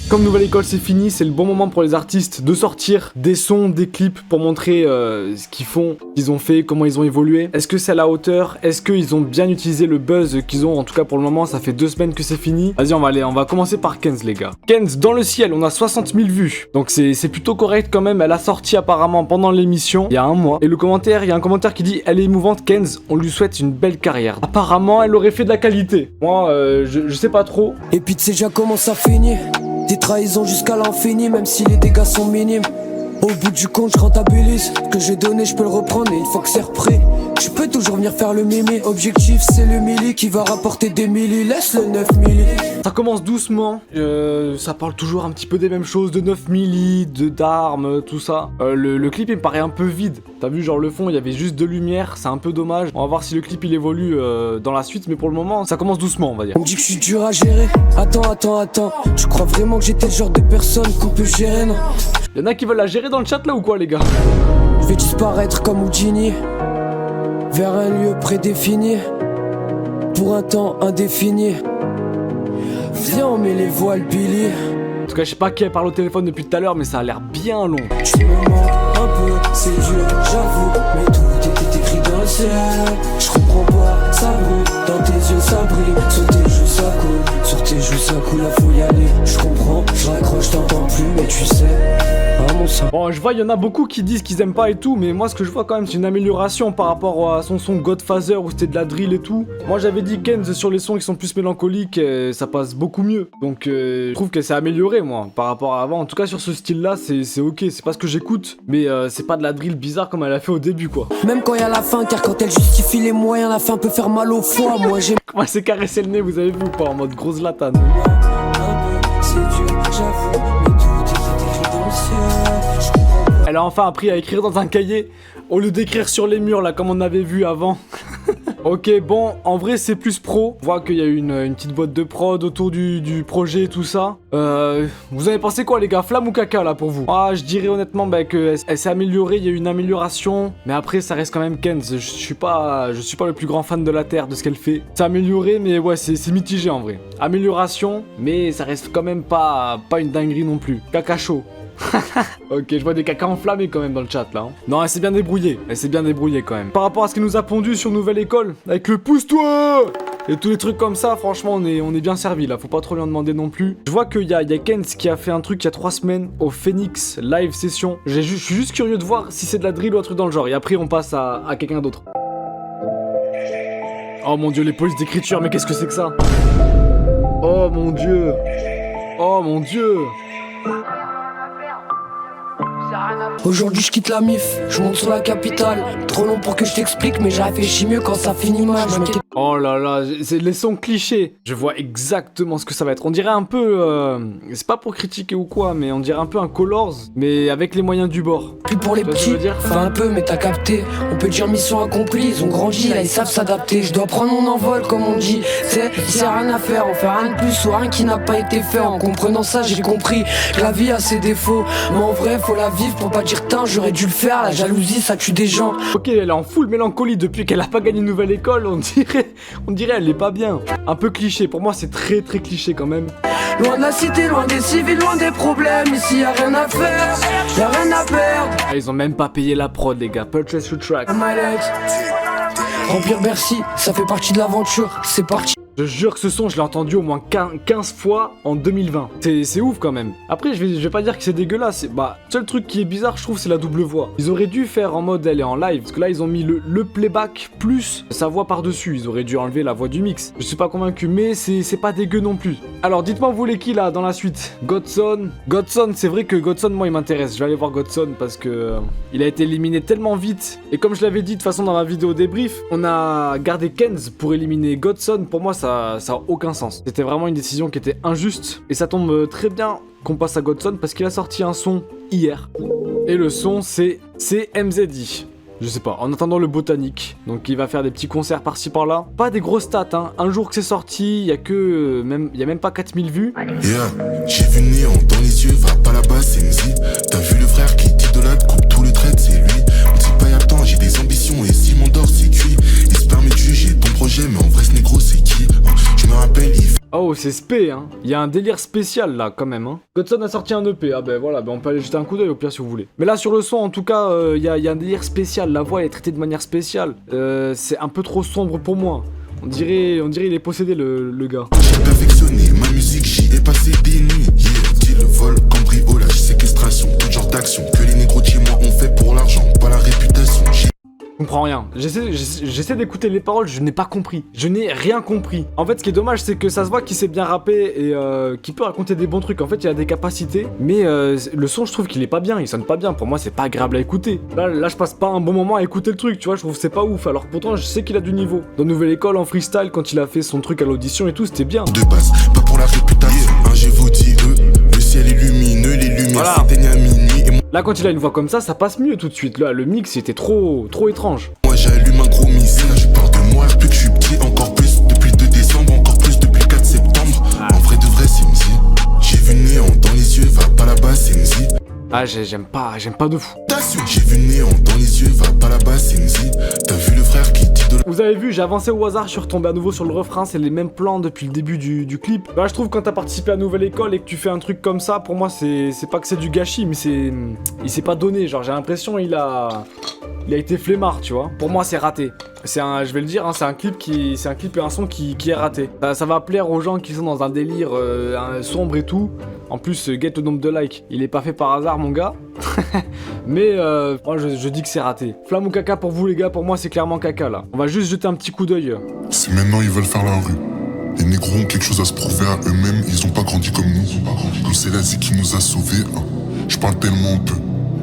Comme Nouvelle École c'est fini, c'est le bon moment pour les artistes de sortir des sons, des clips pour montrer ce qu'ils font, ce qu'ils ont fait, comment ils ont évolué. Est-ce que c'est à la hauteur? Est-ce qu'ils ont bien utilisé le buzz qu'ils ont? En tout cas pour le moment, ça fait 2 semaines que c'est fini. Vas-y, on va commencer par Kenz les gars. Kenz, dans le ciel, on a 60 000 vues. Donc c'est plutôt correct quand même. Elle a sorti apparemment pendant l'émission, il y a un mois. Et il y a un commentaire qui dit: elle est émouvante Kenz, on lui souhaite une belle carrière. Apparemment, elle aurait fait de la qualité. Moi, je sais pas trop. Et puis tu sais déjà comment ça finit. Des trahisons jusqu'à l'infini, même si les dégâts sont minimes. Au bout du compte, je rentabilise. Ce que j'ai donné, je peux le reprendre. Et une fois que c'est repris, tu peux toujours venir faire le mimi. Objectif, c'est le milli qui va rapporter des milli. Laisse le 9 milli. Ça commence doucement. Ça parle toujours un petit peu des mêmes choses, de 9 milli, d'armes, tout ça. Le clip, il me paraît un peu vide. T'as vu, genre le fond, il y avait juste de lumière. C'est un peu dommage. On va voir si le clip, il évolue dans la suite. Mais pour le moment, ça commence doucement, on va dire. On me dit que je suis dur à gérer. Attends. Tu crois vraiment que j'étais le genre de personne qu'on peut gérer, non? Y'en a qui veulent la gérer dans le chat là ou quoi les gars? Je vais disparaître comme Houdini vers un lieu prédéfini pour un temps indéfini. Viens, on met les voiles, Billy. En tout cas, je sais pas qui parle au téléphone depuis tout à l'heure, mais ça a l'air bien long. Tu me mens un peu, c'est dur, j'avoue, mais tout était écrit dans le ciel. Je comprends pas, ça brûle, dans tes yeux ça brille. Sur tes joues ça coule, sur tes joues ça coule, là faut y aller. Je comprends, je raccroche, t'entends plus, mais tu sais. Bon, je vois, il y en a beaucoup qui disent qu'ils aiment pas et tout, mais moi ce que je vois quand même, c'est une amélioration par rapport à son son Godfather où c'était de la drill et tout. Moi j'avais dit Kenz sur les sons qui sont plus mélancoliques, ça passe beaucoup mieux. Donc je trouve que c'est amélioré moi par rapport à avant. En tout cas sur ce style là, c'est ok, c'est pas ce que j'écoute, mais c'est pas de la drill bizarre comme elle a fait au début quoi. Même quand il y a la fin, car quand elle justifie les moyens, la fin peut faire mal au foie. Moi j'ai Comment elle s'est caressé le nez, vous avez vu ou pas, en mode grosse latane. c'est dur, j'avoue, mais tout était écrit dans le ciel. Elle a enfin appris à écrire dans un cahier au lieu d'écrire sur les murs là comme on avait vu avant. Ok, bon, en vrai c'est plus pro. On voit qu'il y a une petite boîte de prod autour du projet et tout ça. Vous avez pensé quoi les gars, flamme ou caca là pour vous? Ah, je dirais honnêtement que elle s'est améliorée, il y a eu une amélioration. Mais après ça reste quand même Kenz. Je suis pas le plus grand fan de la Terre de ce qu'elle fait. C'est amélioré mais ouais c'est mitigé en vrai. Amélioration, mais ça reste quand même pas une dinguerie non plus. Caca chaud. Ok, je vois des caca enflammés quand même dans le chat là. Non, elle s'est bien débrouillée. Elle s'est bien débrouillée quand même. Par rapport à ce qu'elle nous a pondu sur Nouvelle École, avec le pousse-toi et tous les trucs comme ça, franchement, on est bien servi là. Faut pas trop lui en demander non plus. Je vois qu'il y a Kenz qui a fait un truc il y a 3 semaines au Phoenix Live Session. Je suis juste curieux de voir si c'est de la drill ou un truc dans le genre. Et après, on passe à quelqu'un d'autre. Oh mon dieu, les polices d'écriture, mais qu'est-ce que c'est que ça? Oh mon dieu. Oh mon dieu. Aujourd'hui je quitte la MIF, je monte sur la capitale. Trop long pour que je t'explique, mais j'ai réfléchi mieux quand ça finit mal. Oh là là, c'est les sons clichés. Je vois exactement ce que ça va être. On dirait un peu, c'est pas pour critiquer ou quoi, mais on dirait un peu un Colors, mais avec les moyens du bord. Plus pour les petits, enfin un peu, mais t'as capté. On peut dire mission accomplie, ils ont grandi, là ils savent s'adapter. Je dois prendre mon envol comme on dit. C'est, il y a rien à faire, on fait rien de plus ou rien qui n'a pas été fait. En comprenant ça, j'ai compris que la vie a ses défauts, mais en vrai faut la vivre pour pas dire tain, j'aurais dû le faire. La jalousie ça tue des gens. Ok, elle est en full mélancolie depuis qu'elle a pas gagné une Nouvelle École. On dirait elle est pas bien. Un peu cliché, pour moi c'est très cliché quand même. Loin de la cité, loin des civils, loin des problèmes. Ici y'a rien à faire, y'a rien à perdre. Ah, ils ont même pas payé la prod les gars. Purchase your track. Remplir Bercy, ça fait partie de l'aventure. C'est parti. Je jure que ce son, je l'ai entendu au moins 15 fois en 2020. C'est ouf quand même. Après, je vais pas dire que c'est dégueulasse. Bah, seul truc qui est bizarre, je trouve, c'est la double voix. Ils auraient dû faire en mode elle est en live. Parce que là, ils ont mis le playback plus sa voix par-dessus. Ils auraient dû enlever la voix du mix. Je suis pas convaincu, mais c'est pas dégueu non plus. Alors, dites-moi, vous les qui là dans la suite? Godson. Godson, c'est vrai que Godson, moi, il m'intéresse. Je vais aller voir Godson parce que il a été éliminé tellement vite. Et comme je l'avais dit de toute façon dans ma vidéo débrief, on a gardé Kenz pour éliminer Godson. Pour moi, ça a aucun sens. C'était vraiment une décision qui était injuste. Et ça tombe très bien qu'on passe à Godson parce qu'il a sorti un son hier. Et le son, c'est MZI. Je sais pas, en attendant le botanique. Donc il va faire des petits concerts par-ci par-là. Pas des grosses stats, hein. Un jour que c'est sorti, il y a même pas 4000 vues. Yeah, j'ai vu le néant dans les yeux, va pas là-bas, c'est MZ. T'as vu le frère qui t'idolâtre, coupe tout le trait, c'est lui. On dit pas y'a temps, j'ai des ambitions et si mon d'or c'est cuit. Espère mes dieux, j'ai ton projet, mais en vrai ce négro c'est qui? Je me rappelle, il Oh, c'est spé, hein. Il y a un délire spécial là, quand même, hein. Godson a sorti un EP. Ah, ben voilà, ben on peut aller jeter un coup d'œil au pire si vous voulez. Mais là, sur le son, en tout cas, il y a un délire spécial. La voix elle est traitée de manière spéciale. C'est un peu trop sombre pour moi. On dirait il est possédé, le gars. J'ai perfectionné ma musique, j'y ai passé des nuits. Yeah, dit le vol, cambriolage, séquestration, tout genre d'action que les négros de chez moi ont fait pour l'argent, pas la réputation. Je comprends rien. J'essaie d'écouter les paroles, je n'ai pas compris. Je n'ai rien compris. En fait, ce qui est dommage, c'est que ça se voit qu'il sait bien rapper et qu'il peut raconter des bons trucs. En fait, il a des capacités, mais le son, je trouve qu'il est pas bien. Il sonne pas bien. Pour moi, c'est pas agréable à écouter. Là, je passe pas un bon moment à écouter le truc, tu vois. Je trouve que c'est pas ouf. Alors pourtant, je sais qu'il a du niveau. Dans Nouvelle École, en freestyle, quand il a fait son truc à l'audition et tout, c'était bien. De base, pas pour la réputation. Un j'ai voté le ciel est lumineux, les lumières s'éteignent à minuit. Et là, quand il a une voix comme ça passe mieux tout de suite. Là, le mix était trop étrange. moi j'allume un gros missile, je pars de moi depuis que je suis petit, encore plus depuis le 2 décembre, encore plus depuis le 4 septembre. En vrai de vrai c'est Mzi, j'ai vu le néant dans les yeux, va pas là-bas c'est Mzi. Ah, j'aime pas de fou. J'ai vu le néant dans les yeux, va pas là-bas c'est Mzi. T'as vu le frère qui dit de la... Vous avez vu, j'ai avancé au hasard, je suis retombé à nouveau sur le refrain, c'est les mêmes plans depuis le début du clip. Bah, je trouve quand t'as participé à Nouvelle École et que tu fais un truc comme ça, pour moi c'est pas que c'est du gâchis, mais il s'est pas donné. Genre j'ai l'impression il a été flemmard, tu vois. Pour moi c'est raté. Je vais le dire, hein, c'est un clip et un son qui est raté. Ça va plaire aux gens qui sont dans un délire sombre et tout. En plus, get le nombre de likes. Il est pas fait par hasard, mon gars. Mais moi, je dis que c'est raté. Flamme ou caca pour vous, les gars. Pour moi, c'est clairement caca, là. On va juste jeter un petit coup d'œil. Si maintenant ils veulent faire la rue, les négros ont quelque chose à se prouver à eux-mêmes, ils ont pas grandi comme nous. Nous c'est l'Asie qui nous a sauvés. Hein. Je parle tellement peu.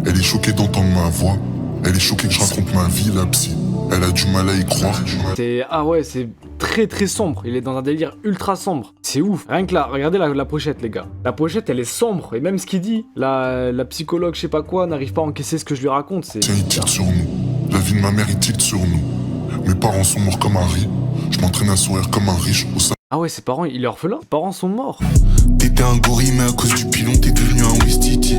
Elle est choquée d'entendre ma voix. Elle est choquée que je raconte ma vie, la psy. Elle a du mal à y croire. C'est très sombre. Il est dans un délire ultra sombre. C'est ouf. Rien que là, regardez la pochette, les gars. La pochette, elle est sombre. Et même ce qu'il dit, la psychologue, je sais pas quoi, n'arrive pas à encaisser ce que je lui raconte. Tiens, il tilte sur nous. La vie de ma mère, il tilte sur nous. Mes parents sont morts comme Harry. Je m'entraîne à sourire comme un riche. Ah ouais, ses parents, il est orphelin. Ses parents sont morts. T'étais un gorille, mais à cause du pilon, t'es devenu un Wistiti.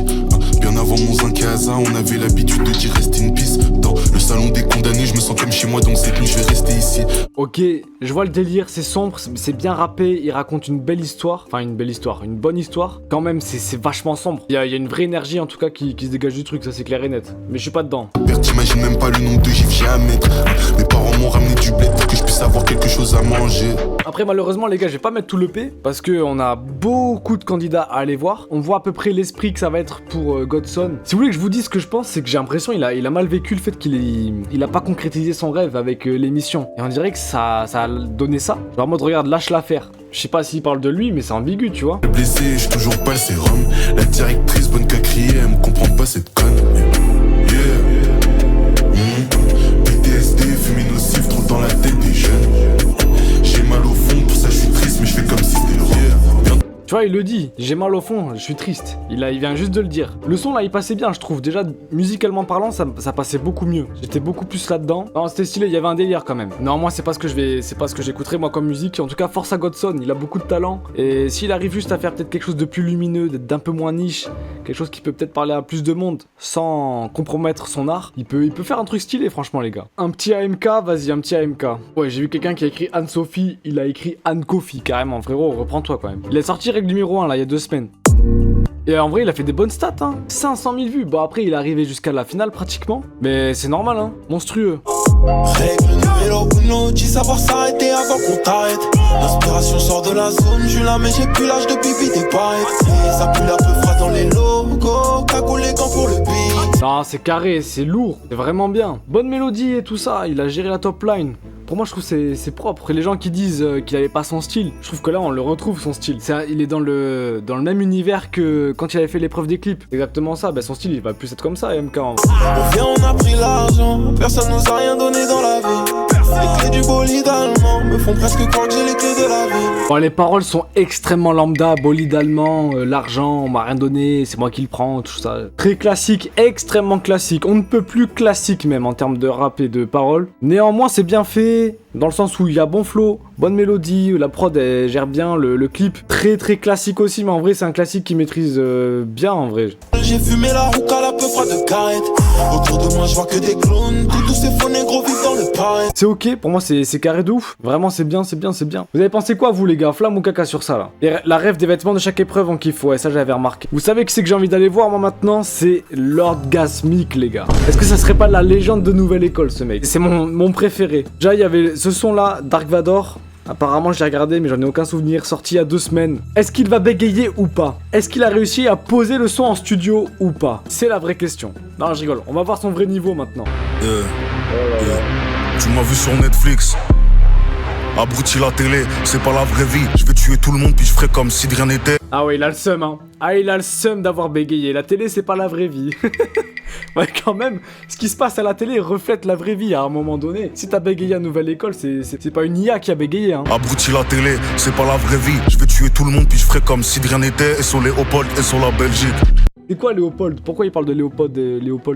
Bien avant mon Zinkaza, on avait l'habitude de dire rest in peace. Dans le salon des condamnés, je me sens comme chez moi, donc cette nuit, je vais rester ici. Ok, je vois le délire, c'est sombre, c'est bien rappé, il raconte une belle histoire. Enfin, une belle histoire, une bonne histoire. Quand même, c'est vachement sombre. Il y a une vraie énergie, en tout cas, qui se dégage du truc, ça c'est clair et net. Mais je suis pas dedans. Père, t'imagines même pas le nombre de gifs j'ai à mettre. Mes parents m'ont ramené du blé pour que je puisse avoir quelque chose à manger. Après, malheureusement, les gars, je vais pas mettre tout le P parce qu'on a beaucoup de candidats à aller voir. On voit à peu près l'esprit que ça va être pour Godson. Si vous voulez que je vous dise ce que je pense, c'est que j'ai l'impression qu'il a mal vécu le fait qu'il a pas concrétisé son rêve avec l'émission. Et on dirait que ça a donné ça. Genre en mode, regarde, lâche l'affaire. Je sais pas s'il parle de lui, mais c'est ambigu, tu vois. Blessé, j'ai toujours pas le sérum. La directrice, bonne qu'à crier, elle me comprend pas cette conne. PTSD, fumée nocive, trop dans la tête des jeunes. J'ai mal au fond, pour ça je suis triste, mais je fais comme si c'était le rêve. Tu vois, il le dit, j'ai mal au fond, je suis triste. Il vient juste de le dire. Le son là, il passait bien, je trouve. Déjà, musicalement parlant, ça passait beaucoup mieux. J'étais beaucoup plus là-dedans. Non, c'était stylé, il y avait un délire quand même. Non, moi, c'est pas ce que j'écouterai moi comme musique. En tout cas, force à Godson, il a beaucoup de talent. Et s'il arrive juste à faire peut-être quelque chose de plus lumineux, d'un peu moins niche, quelque chose qui peut peut-être parler à plus de monde sans compromettre son art, il peut faire un truc stylé, franchement, les gars. Un petit AMK, vas-y, un petit AMK. Ouais, j'ai vu quelqu'un qui a écrit Anne-Sophie, il a écrit Anne-Kofi, carrément, frérot, reprends-toi quand même. Il est sorti règle numéro 1 là, il y a 2 semaines. Et en vrai, il a fait des bonnes stats, hein. 500 000 vues. Bon, après, il est arrivé jusqu'à la finale pratiquement. Mais c'est normal, hein. Monstrueux. Règle numéro 1, dis savoir s'arrêter avant qu'on t'arrête. L'inspiration sort de la zone, je la mais j'ai plus l'âge de pipi des paillettes. Ça pue un peu froid dans les logos, cagoule les gants pour le beat. Non, c'est carré, c'est lourd, c'est vraiment bien. Bonne mélodie et tout ça, il a géré la top line. Pour moi, je trouve que c'est propre. Et les gens qui disent qu'il avait pas son style, je trouve que là, on le retrouve, son style. Il est dans le même univers que quand il avait fait l'épreuve des clips. Exactement ça, bah son style, il va plus être comme ça, MK. En vrai. On vient, on a pris l'argent, personne nous a rien donné dans la vie. Les clés du bolide allemand me font presque croire que j'ai les clés de la vie. Bon, les paroles sont extrêmement lambda, bolide allemand, l'argent, on m'a rien donné, c'est moi qui le prends, tout ça. Très classique, extrêmement classique. On ne peut plus classique même en termes de rap et de paroles. Néanmoins, c'est bien fait, dans le sens où il y a bon flow, bonne mélodie, la prod elle gère bien, le clip très classique aussi, mais en vrai c'est un classique qui maîtrise bien en vrai. j'ai fumé la hookah, la peu froide de carrette. Autour de moi, je vois que des clones. Tous ces faux négros vivent dans le pareil. C'est ok, pour moi c'est carré de ouf. Vraiment c'est bien, c'est bien, c'est bien. Vous avez pensé quoi vous les gars, flamme ou caca sur ça là? La rêve des vêtements de chaque épreuve en kiff, ouais ça j'avais remarqué. Vous savez que c'est que j'ai envie d'aller voir moi maintenant? C'est Lordgasmic les gars. Est-ce que ça serait pas la légende de Nouvelle École ce mec? C'est mon préféré. Déjà il y avait ce son là, Dark Vador. Apparemment j'ai regardé mais j'en ai aucun souvenir, sorti il y a 2 semaines. Est-ce qu'il va bégayer ou pas? Est-ce qu'il a réussi à poser le son en studio ou pas? C'est la vraie question. Non je rigole, on va voir son vrai niveau maintenant. Tu m'as vu sur Netflix. Abruti la télé, c'est pas la vraie vie. Je vais tuer tout le monde puis je ferai comme si de rien n'était. Ah ouais il a le seum hein. Ah il a le seum d'avoir bégayé. La télé c'est pas la vraie vie. Ouais quand même, ce qui se passe à la télé reflète la vraie vie à un moment donné. Si t'as bégayé à Nouvelle École, c'est pas une IA qui a bégayé hein. Abruti la télé, c'est pas la vraie vie. Je vais tuer tout le monde puis je ferai comme si de rien n'était. Et sur Léopold et sur la Belgique. C'est quoi Léopold? Pourquoi il parle de Léopold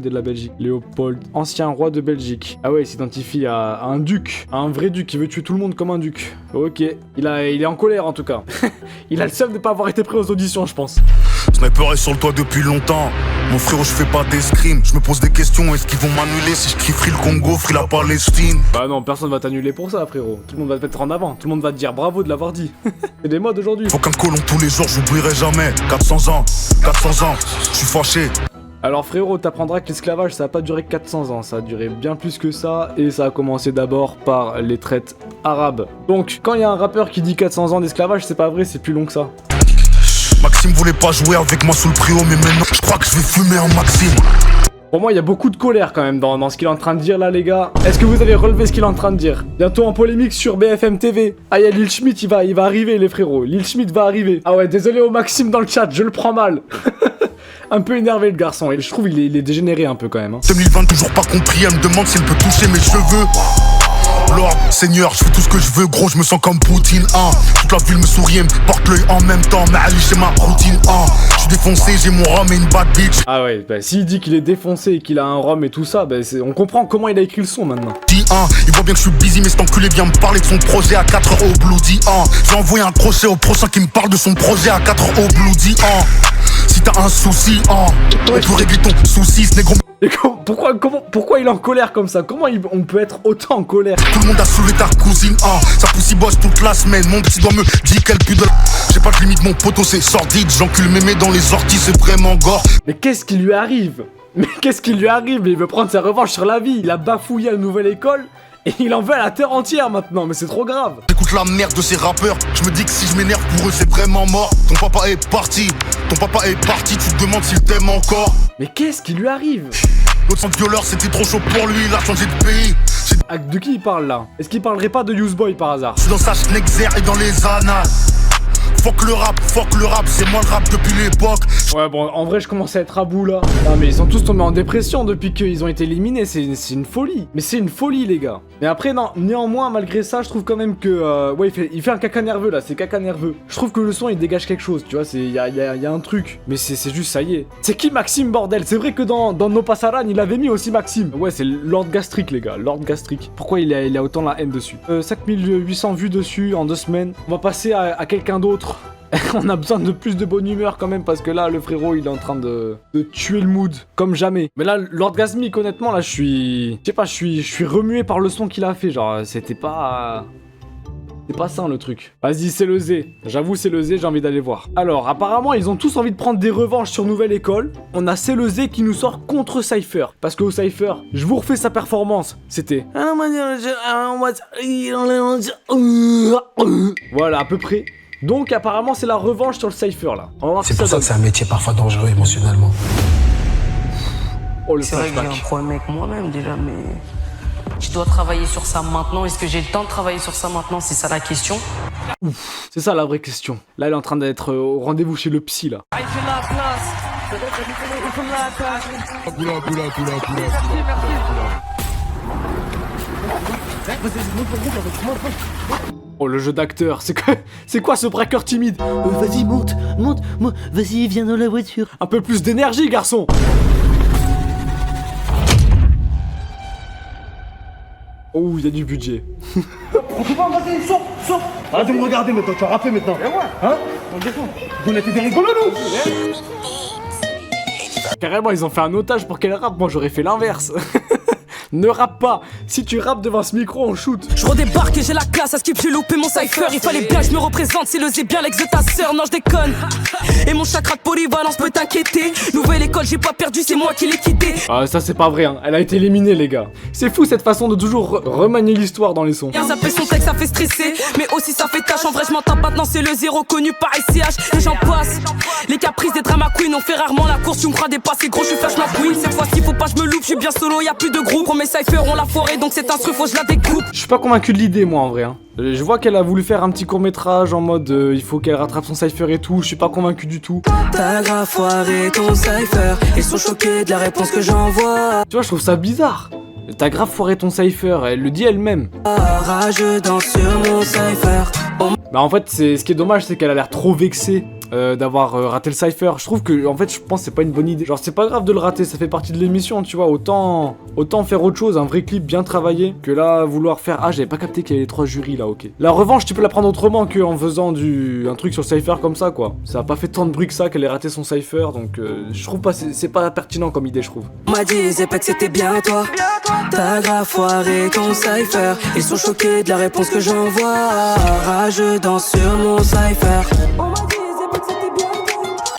et de la Belgique? Léopold, ancien roi de Belgique. Ah ouais, il s'identifie à un duc, à un vrai duc qui veut tuer tout le monde comme un duc. Ok, il est en colère en tout cas. Il a le seum de pas avoir été pris aux auditions je pense. Sniper est sur le toit depuis longtemps. Mon frérot, je fais pas d'escrime. Je me pose des questions, est-ce qu'ils vont m'annuler si je crie Free le Congo, Free la Palestine? Bah non, personne va t'annuler pour ça frérot. Tout le monde va te mettre en avant, tout le monde va te dire bravo de l'avoir dit. C'est des modes aujourd'hui. Faut qu'un colon tous les jours, j'oublierai jamais. 400 ans, je suis fâché. Alors frérot, t'apprendras que l'esclavage ça a pas duré 400 ans, ça a duré bien plus que ça et ça a commencé d'abord par les traites arabes. Donc quand il y a un rappeur qui dit 400 ans d'esclavage, c'est pas vrai, c'est plus long que ça. Maxime voulait pas jouer avec moi sous le préau, mais maintenant je crois que je vais fumer un Maxime. Pour moi, il y a beaucoup de colère quand même dans ce qu'il est en train de dire là, les gars. Est-ce que vous avez relevé ce qu'il est en train de dire? Bientôt en polémique sur BFM TV. Ah, il y a Lil Schmitt, il va arriver, les frérots. Lil Schmitt va arriver. Ah ouais, désolé au Maxime dans le chat, je le prends mal. Un peu énervé le garçon, et je trouve il est dégénéré un peu quand même. 2020 toujours pas compris, elle me demande si elle peut toucher mes cheveux. Lord, Seigneur, je fais tout ce que je veux, gros, je me sens comme Poutine, hein. Toute la ville me sourit et me porte l'œil en même temps, mais allez, c'est ma routine, hein. Je suis défoncé, j'ai mon rhum et une bad bitch. Ah ouais, bah s'il dit qu'il est défoncé et qu'il a un rhum et tout ça, bah on comprend comment il a écrit le son maintenant. Dis, hein, il voit bien que je suis busy, mais cet enculé vient me parler de son projet à 4 heures au Bloody, hein. J'ai envoyé un crochet au prochain qui me parle de son projet à 4 heures au Bloody, hein. Si t'as un souci, hein, on peut régler ton souci, ce négro. Et pourquoi il est en colère comme ça? Comment on peut être autant en colère? Tout le monde a soulevé ta cousine, hein. Sa poussy bosse toute la semaine. Mon petit doigt me dit qu'elle pue de. J'ai pas de limite, mon poteau c'est sordide. J'encule mémé dans les orties, c'est vraiment gore. Mais qu'est-ce qui lui arrive? Mais qu'est-ce qui lui arrive? Il veut prendre sa revanche sur la vie. Il a bafouillé à la Nouvelle École. Et il en veut à la terre entière maintenant, mais c'est trop grave. J'écoute la merde de ces rappeurs. Je me dis que si je m'énerve pour eux, c'est vraiment mort. Ton papa est parti, tu te demandes s'il t'aime encore. Mais qu'est-ce qui lui arrive? L'autre violeur, c'était trop chaud pour lui, il a changé de pays. Ah, de qui il parle là? Est-ce qu'il parlerait pas de Useboy par hasard? Je suis dans sa Schnexer et dans les annales. Fuck le rap, c'est moi le rap depuis l'époque. Ouais bon, en vrai je commence à être à bout là. Non mais ils sont tous tombés en dépression depuis qu'ils ont été éliminés, c'est une folie. Mais c'est une folie les gars. Mais après non, néanmoins malgré ça je trouve quand même que... ouais il fait un caca nerveux là, c'est caca nerveux. Je trouve que le son il dégage quelque chose, tu vois, il y a un truc. Mais c'est juste ça y est. C'est qui Maxime bordel? C'est vrai que dans No Pasaran il avait mis aussi Maxime. Ouais c'est Lord Gastric les gars, Lord Gastric. Pourquoi il a autant la haine dessus? 5800 vues dessus en 2 semaines. On va passer à quelqu'un d'autre. On a besoin de plus de bonne humeur quand même parce que là le frérot il est en train de tuer le mood comme jamais. Mais là Lordgasmic honnêtement là je suis... Je sais pas, je suis remué par le son qu'il a fait, genre c'était pas... C'est pas ça le truc. Vas-y c'est le Z, j'avoue c'est le Z, j'ai envie d'aller voir. Alors apparemment ils ont tous envie de prendre des revanches sur Nouvelle École. On a C'est le Z qui nous sort contre Cypher. Parce qu'au Cypher, je vous refais sa performance. C'était... Voilà à peu près. Donc apparemment c'est la revanche sur le Cypher là. C'est pour ça que c'est un métier parfois dangereux émotionnellement. Oh le c'est vrai que j'ai un problème avec moi-même déjà, mais je dois travailler sur ça maintenant. Est-ce que j'ai le temps de travailler sur ça maintenant? C'est ça la question. Ouf, c'est ça la vraie question. Là elle est en train d'être au rendez-vous chez le psy là. Ah, il fait la place. Il fait la place. Oh le jeu d'acteur, c'est quoi ce braqueur timide? Vas-y monte, vas-y viens dans la voiture. Un peu plus d'énergie garçon. Oh il y a du budget. On peut pas, vas-y, sors. Arrête de me regarder maintenant, tu vas rapper maintenant. Et ouais. Hein? On défend. On était des rigolos nous. Carrément, ils ont fait un otage pour qu'elle rappe. Moi, j'aurais fait l'inverse. Ne rappe pas. Si tu rappes devant ce micro, on shoot. Je redébarque et j'ai la classe, à skip j'ai loupé mon cypher. Il fallait bien que je me représente, c'est le zé bien l'ex de ta sœur. Non je déconne. Et mon chakra de polyvalence peut t'inquiéter. Nouvelle école, j'ai pas perdu, c'est moi qui l'ai quitté. Ah ça c'est pas vrai hein, elle a été éliminée les gars. C'est fou cette façon de toujours remanier l'histoire dans les sons. Ça fait son texte, ça fait stresser, mais aussi ça fait tâche. En vrai je m'en tape maintenant, c'est le zéro connu par SCH. Et j'en passe. Les caprices des drama queens, on fait rarement la course. Tu me crois dépasser gros, je suis flash McQueen. Cette fois-ci faut pas je me loupe, je suis bien solo, y'a plus de groupe. Mes cyphers on l'a forêt donc c'est instru, faut je la découpe. Je suis pas convaincu de l'idée moi en vrai hein. Je vois qu'elle a voulu faire un petit court-métrage en mode il faut qu'elle rattrape son cypher et tout, je suis pas convaincu du tout. T'as grave foiré ton cypher, ils sont choqués de la réponse que j'envoie. Tu vois, je trouve ça bizarre. T'as grave foiré ton cypher, elle le dit elle-même. Rageux danse sur mon cypher. Bah en fait, ce qui est dommage, c'est qu'elle a l'air trop vexée d'avoir raté le cypher. Je trouve que, en fait, je pense que c'est pas une bonne idée. Genre, c'est pas grave de le rater, ça fait partie de l'émission, tu vois. Autant faire autre chose, un vrai clip bien travaillé, que là, vouloir faire... Ah, j'avais pas capté qu'il y avait les 3 jurys, là, ok. La revanche, tu peux la prendre autrement qu'en faisant un truc sur le cypher comme ça, quoi. Ça a pas fait tant de bruit que ça qu'elle ait raté son cypher, donc je trouve pas... C'est pas pertinent comme idée, je trouve. On m'a dit, Zepet, que c'était bien toi. T'as grave foiré ton cypher, ils sont choqués de la réponse que j'envoie. Rageux danse sur mon cypher.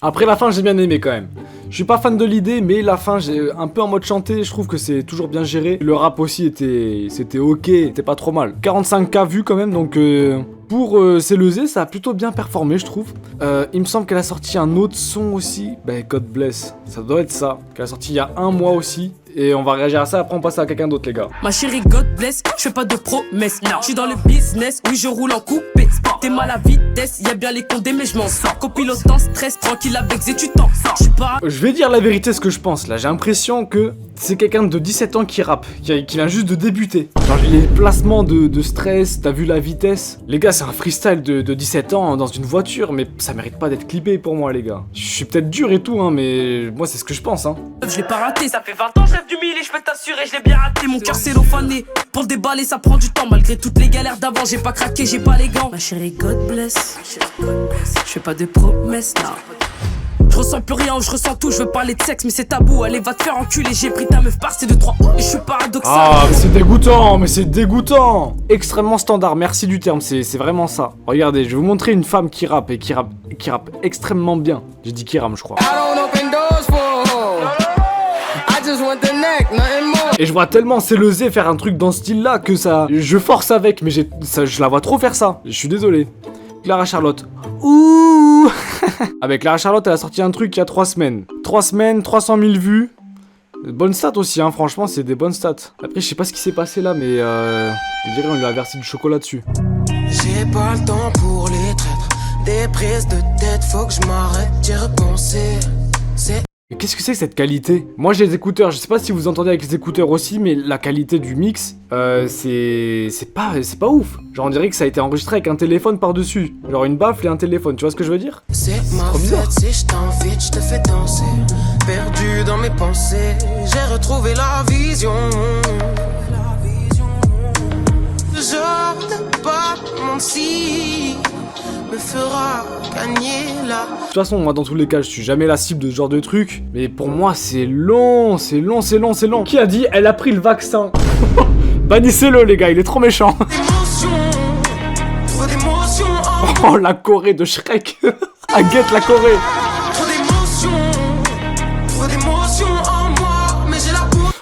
Après la fin j'ai bien aimé quand même. Je suis pas fan de l'idée mais la fin j'ai un peu en mode chanté, je trouve que c'est toujours bien géré. Le rap aussi c'était ok, c'était pas trop mal. 45K vues quand même donc pour C'est le Z ça a plutôt bien performé je trouve. Il me semble qu'elle a sorti un autre son aussi, bah God bless, ça doit être ça. Qu'elle a sorti il y a un mois aussi. Et on va réagir à ça, après on passe à quelqu'un d'autre les gars. Ma chérie God bless, je fais pas de promesses. Je suis dans le business, oui je roule en coupé. T'es mal à vitesse, y'a bien les condés mais je m'en sors. Copilote en stress, tranquille avec Zé tu t'en sors. Je vais dire la vérité ce que je pense là, j'ai l'impression que c'est quelqu'un de 17 ans qui rappe, qui vient juste de débuter. Genre les placements de stress, t'as vu la vitesse. Les gars c'est un freestyle de 17 ans dans une voiture, mais ça mérite pas d'être clippé pour moi les gars. Je suis peut-être dur et tout hein, mais moi c'est ce que je pense hein. Je l'ai pas raté, ça fait 20 ans je rêve du mille et je peux t'assurer je l'ai bien raté. Mon cœur cellophané, pour le déballer ça prend du temps. Malgré toutes les galères d'avant j'ai pas craqué, j'ai pas les gants. Ma chérie God bless, je fais pas de promesses là. Je ressens plus rien, je ressens tout, je veux parler de sexe mais c'est tabou. Allez va te faire enculer, j'ai pris ta meuf par c'est de 3 et je suis paradoxal. Ah mais c'est dégoûtant. Extrêmement standard, merci du terme, c'est vraiment ça. Regardez, je vais vous montrer une femme qui rappe et qui rappe extrêmement bien. J'ai dit qui rappe je crois. Et je vois tellement C'est le Z faire un truc dans ce style là que ça... Je force avec mais je la vois trop faire ça. Je suis désolé. Clara Charlotte. Ouh. Avec Clara Charlotte elle a sorti un truc il y a 3 semaines. 3 semaines, 300 000 vues. Bonne stat aussi hein, franchement c'est des bonnes stats. Après je sais pas ce qui s'est passé là mais on dirait on lui a versé du chocolat dessus. J'ai pas le temps pour les traîtres. Des prises de tête, faut que je m'arrête d'y repenser. Mais qu'est-ce que c'est que cette qualité? Moi j'ai les écouteurs, je sais pas si vous entendez avec les écouteurs aussi, mais la qualité du mix, c'est pas ouf. Genre on dirait que ça a été enregistré avec un téléphone par-dessus. Genre une baffle et un téléphone, tu vois ce que je veux dire? C'est ma fête, si je t'invite, je te fais danser. Perdu dans mes pensées, j'ai retrouvé la vision. Genre de pas mentir me fera gagner là. De toute façon, moi dans tous les cas, je suis jamais la cible de ce genre de truc. Mais pour moi, c'est long. Qui a dit elle a pris le vaccin? Bannissez-le les gars, il est trop méchant. Oh la Corée de Shrek. Aguette la Corée.